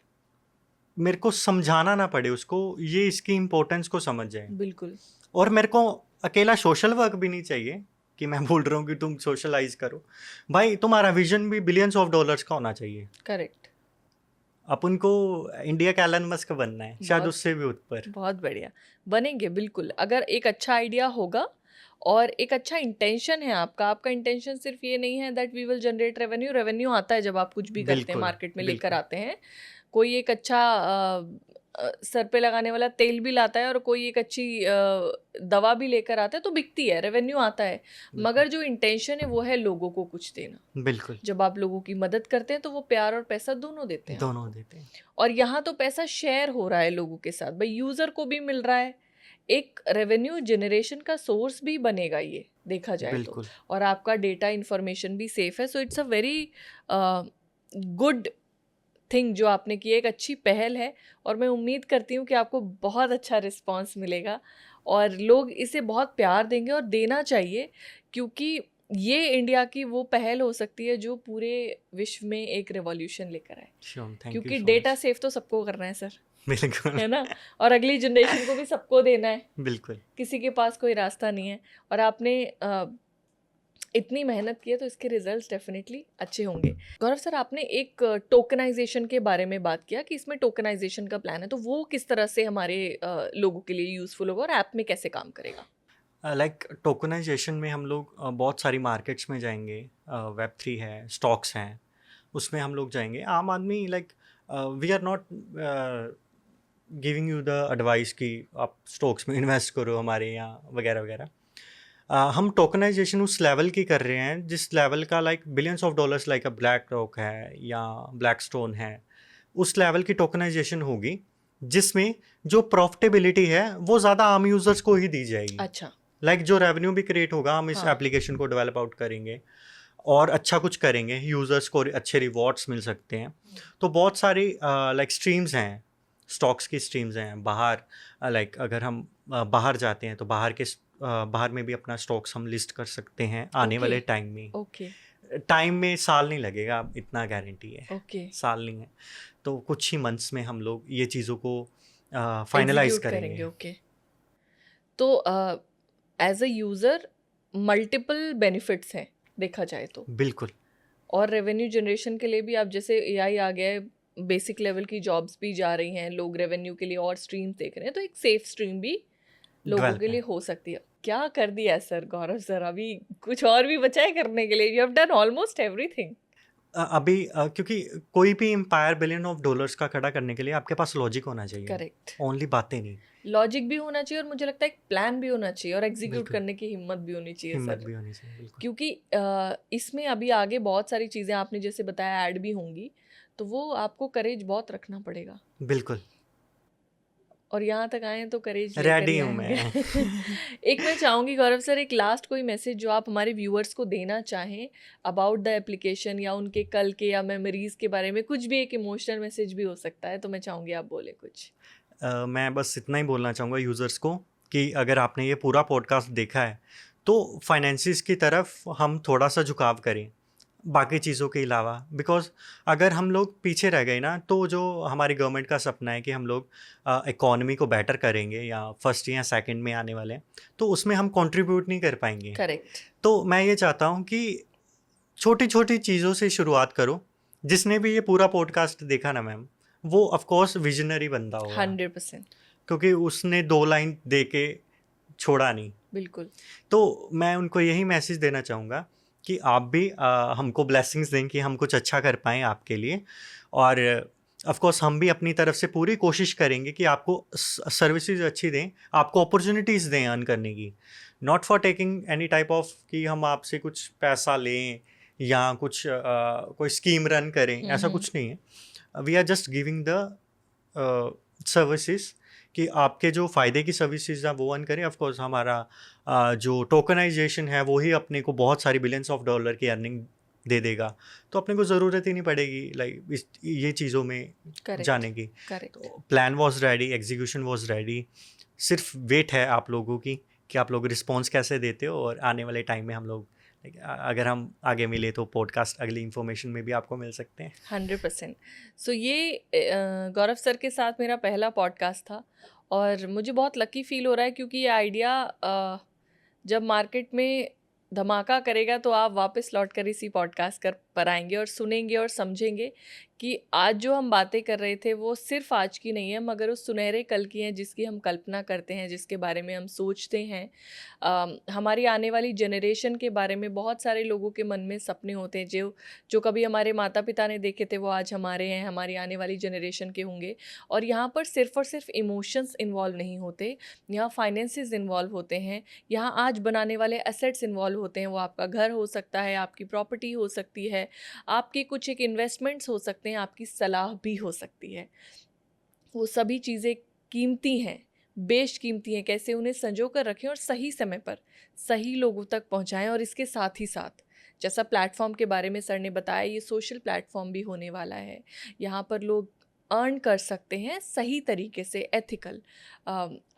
मेरे को समझाना ना पड़े उसको, ये इसकी इम्पोर्टेंस को समझ जाए। बिल्कुल और मेरे को अकेला सोशल वर्क भी नहीं चाहिए कि मैं बोल रहा हूँ कि तुम सोशलाइज करो। भाई तुम्हारा विजन भी बिलियंस ऑफ डॉलर्स का होना चाहिए। करेक्ट। अपन को इंडिया का एलन मस्क बनना है, शायद बहुत उससे भी ऊपर। बहुत बढ़िया। बनेंगे बिल्कुल, अगर एक अच्छा आइडिया होगा और एक अच्छा इंटेंशन है आपका। आपका इंटेंशन सिर्फ ये नहीं है that we will generate revenue. Revenue आता है जब आप कुछ भी करते हैं, बिल्कुल मार्केट में लेकर बिल्कुल आते हैं। कोई एक अच्छा सर पे लगाने वाला तेल भी लाता है, और कोई एक अच्छी दवा भी लेकर आता है, तो बिकती है, रेवेन्यू आता है। मगर जो इंटेंशन है वो है लोगों को कुछ देना। बिल्कुल जब आप लोगों की मदद करते हैं तो वो प्यार और पैसा दोनों देते हैं दोनों आपको। देते हैं। और यहाँ तो पैसा शेयर हो रहा है लोगों के साथ, भाई यूज़र को भी मिल रहा है, एक रेवेन्यू जनरेशन का सोर्स भी बनेगा ये, देखा जाए तो। बिल्कुल और आपका डेटा इन्फॉर्मेशन भी सेफ है। So it's a very good thing जो आपने की, एक अच्छी पहल है, और मैं उम्मीद करती हूँ कि आपको बहुत अच्छा रिस्पांस मिलेगा और लोग इसे बहुत प्यार देंगे, और देना चाहिए, क्योंकि ये इंडिया की वो पहल हो सकती है जो पूरे विश्व में एक रेवोल्यूशन लेकर आए। श्योर, थैंक यू क्योंकि सो डेटा मच। सेफ तो सबको करना है सर, बिल्कुल है ना, और अगली जनरेशन को भी सबको देना है, बिल्कुल किसी के पास कोई रास्ता नहीं है। और आपने इतनी मेहनत की है तो इसके रिजल्ट्स डेफिनेटली अच्छे होंगे। गौरव सर, आपने एक टोकनाइजेशन के बारे में बात किया कि इसमें टोकनाइजेशन का प्लान है, तो वो किस तरह से हमारे लोगों के लिए यूज़फुल होगा और ऐप में कैसे काम करेगा? लाइक टोकनाइजेशन में हम लोग बहुत सारी मार्केट्स में जाएंगे, वेब3 है, स्टॉक्स हैं, उसमें हम लोग जाएंगे। आम आदमी, like we are not giving you the advice कि आप स्टॉक्स में इन्वेस्ट करो हमारे यहाँ वगैरह वगैरह। हम टोकनाइजेशन उस लेवल की कर रहे हैं जिस लेवल का like billions of dollars like black rock है या ब्लैक स्टोन है, उस लेवल की टोकनाइजेशन होगी जिसमें जो प्रॉफिटेबिलिटी है वो ज़्यादा आम यूजर्स को ही दी जाएगी। अच्छा। लाइक जो रेवेन्यू भी क्रिएट होगा, हम इस हाँ। एप्लीकेशन को डेवलप आउट करेंगे और अच्छा कुछ करेंगे, यूजर्स को अच्छे रिवॉर्ड्स मिल सकते हैं। तो बहुत सारी लाइक स्ट्रीम्स हैं, स्टॉक्स की स्ट्रीम्स हैं बाहर। लाइक अगर हम बाहर जाते हैं तो बाहर में भी अपना स्टॉक्स हम लिस्ट कर सकते हैं आने ओके। वाले टाइम में। ओके। टाइम में साल नहीं लगेगा, इतना गारंटी है। ओके। साल नहीं है तो कुछ ही मंथ्स में हम लोग ये चीज़ों को फाइनलाइज एग्जीक्यूट करेंगे। करेंगे। ओके। तो as a user multiple benefits हैं देखा जाए तो, बिल्कुल। और रेवेन्यू जनरेशन के लिए भी आप जैसे एआई आ गया है, बेसिक लेवल की जॉब्स भी जा रही हैं, लोग रेवेन्यू के लिए और स्ट्रीम्स देख रहे हैं, तो एक सेफ स्ट्रीम भी लोगों के डेवलप लिए है। हो सकती है। क्या कर दिया है सर गौरव सर, अभी कुछ और भी बचा है करने के लिए? You have done almost everything. अभी क्योंकि कोई भी एम्पायर बिलियन ऑफ डॉलर्स का खड़ा करने के लिए आपके पास लॉजिक होना चाहिए, करेक्ट। ओनली बातें नहीं। लॉजिक भी होना चाहिए और मुझे लगता है एक प्लान भी होना चाहिए और एग्जीक्यूट बिल्कुल, करने की हिम्मत भी होनी चाहिए हिम्मत सर। भी होनी चाहिए। बिल्कुल क्योंकि इसमें अभी आगे बहुत सारी चीज़ें आपने जैसे बताया ऐड भी होंगी, तो वो आपको करेज बहुत रखना पड़ेगा। बिल्कुल। और यहाँ तक आए हैं तो करेज लेकर रेडी ही हूँ आएंगे। मैं। एक मैं चाहूँगी गौरव सर, एक लास्ट कोई मैसेज जो आप हमारे व्यूअर्स को देना चाहें अबाउट द एप्लीकेशन या उनके कल के या मेमोरीज के बारे में, कुछ भी एक इमोशनल मैसेज भी हो सकता है, तो मैं चाहूँगी आप बोले कुछ। मैं बस इतना ही बोलना चाहूँगा यूज़र्स को कि अगर आपने ये पूरा पॉडकास्ट देखा है तो फाइनेंसिस की तरफ हम थोड़ा सा झुकाव करें बाकी चीज़ों के अलावा। बिकॉज अगर हम लोग पीछे रह गए ना, तो जो हमारी गवर्नमेंट का सपना है कि हम लोग इकॉनमी को बेटर करेंगे या फर्स्ट या सेकंड में आने वाले हैं, तो उसमें हम कंट्रीब्यूट नहीं कर पाएंगे। करेक्ट। तो मैं ये चाहता हूँ कि छोटी छोटी चीज़ों से शुरुआत करो। जिसने भी ये पूरा पॉडकास्ट देखा ना मैम, वो ऑफ कोर्स विजनरी बंदा होगा, 100%। क्योंकि उसने 2 लाइन दे के छोड़ा नहीं। बिल्कुल। तो मैं उनको यही मैसेज देना चाहूँगा कि आप भी हमको ब्लेसिंग्स दें कि हम कुछ अच्छा कर पाएँ आपके लिए। और ऑफ कोर्स हम भी अपनी तरफ से पूरी कोशिश करेंगे कि आपको सर्विसेज अच्छी दें, आपको अपॉर्चुनिटीज़ दें अर्न करने की। Not for taking any type of कि हम आपसे कुछ पैसा लें या कुछ कोई स्कीम रन करें, ऐसा कुछ नहीं है। We are just giving the services कि आपके जो फ़ायदे की सर्विसेज हैं वो अर्न करें। ऑफ कोर्स हमारा जो टोकनाइजेशन है वो ही अपने को बहुत सारी बिलियंस ऑफ डॉलर की अर्निंग दे देगा, तो अपने को ज़रूरत ही नहीं पड़ेगी लाइक ये चीज़ों में करेक्ट। जाने की। करेक्ट। तो plan was ready, execution was ready, सिर्फ वेट है आप लोगों की कि आप लोग रिस्पॉन्स कैसे देते हो। और आने वाले टाइम में हम लोग अगर हम आगे मिले तो पॉडकास्ट अगली इन्फॉर्मेशन में भी आपको मिल सकते हैं। 100%। सो ये गौरव सर के साथ मेरा पहला पॉडकास्ट था और मुझे बहुत लकी फील हो रहा है, क्योंकि ये आइडिया जब मार्केट में धमाका करेगा तो आप वापस लौट कर इसी पॉडकास्ट पर आएंगे और सुनेंगे और समझेंगे कि आज जो हम बातें कर रहे थे वो सिर्फ आज की नहीं है, मगर उस सुनहरे कल की हैं जिसकी हम कल्पना करते हैं, जिसके बारे में हम सोचते हैं। हमारी आने वाली जनरेशन के बारे में बहुत सारे लोगों के मन में सपने होते हैं जो जो कभी हमारे माता पिता ने देखे थे, वो आज हमारे हैं, हमारी आने वाली जनरेशन के होंगे। और यहाँ पर सिर्फ और सिर्फ इमोशंस इन्वॉल्व नहीं होते, यहाँ फाइनेंसेस इन्वॉल्व होते हैं, यहाँ आज बनाने वाले एसेट्स इन्वॉल्व होते हैं। वो आपका घर हो सकता है, आपकी प्रॉपर्टी हो सकती है, आपकी कुछ एक इन्वेस्टमेंट्स हो सकते हैं, आपकी सलाह भी हो सकती है। वो सभी चीज़ें कीमती हैं, बेशकीमती हैं। कैसे उन्हें संजो कर रखें और सही समय पर सही लोगों तक पहुंचाएं। और इसके साथ ही साथ जैसा प्लेटफॉर्म के बारे में सर ने बताया, ये सोशल प्लेटफॉर्म भी होने वाला है। यहाँ पर लोग अर्न कर सकते हैं सही तरीके से, एथिकल।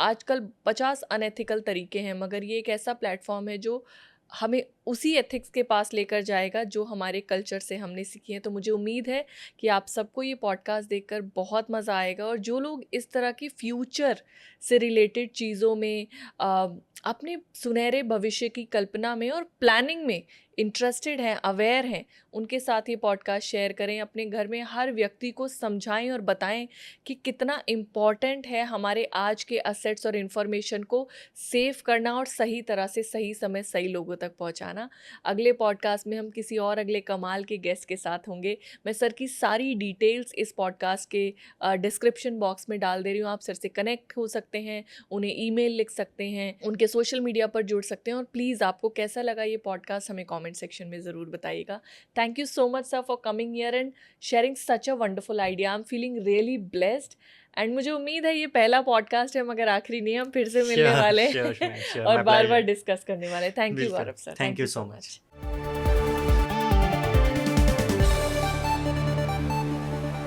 आजकल 50 अनएथिकल तरीके हैं, मगर ये एक ऐसा प्लेटफॉर्म है जो हमें उसी एथिक्स के पास लेकर जाएगा जो हमारे कल्चर से हमने सीखी है। तो मुझे उम्मीद है कि आप सबको ये पॉडकास्ट देखकर बहुत मज़ा आएगा, और जो लोग इस तरह की फ्यूचर से रिलेटेड चीज़ों में अपने सुनहरे भविष्य की कल्पना में और प्लानिंग में इंटरेस्टेड हैं, अवेयर हैं, उनके साथ ये पॉडकास्ट शेयर करें। अपने घर में हर व्यक्ति को समझाएं और बताएं कि कितना इम्पॉर्टेंट है हमारे आज के असेट्स और इन्फॉर्मेशन को सेव करना और सही तरह से सही समय सही लोगों तक पहुंचाना। अगले पॉडकास्ट में हम किसी और अगले कमाल के गेस्ट के साथ होंगे। मैं सर की सारी डिटेल्स इस पॉडकास्ट के डिस्क्रिप्शन बॉक्स में डाल दे रही हूँ। आप सर से कनेक्ट हो सकते हैं, उन्हें ईमेल लिख सकते हैं, उनके सोशल मीडिया पर जुड़ सकते हैं। और प्लीज़ आपको कैसा लगा ये पॉडकास्ट हमें कमेंट सेक्शन में ज़रूर बताइएगा। Thank you so much sir for coming here and sharing such a wonderful idea. I am feeling really blessed and मुझे उम्मीद है ये पहला पॉडकास्ट है मगर आखिरी नहीं, हम फिर से मिलने श्योर वाले श्योर श्योर, और माय बार बार प्लेजर। डिस्कस करने वाले। थैंक यू बिल्कुल, Gaurav sir, thank thank you you so so much. Much.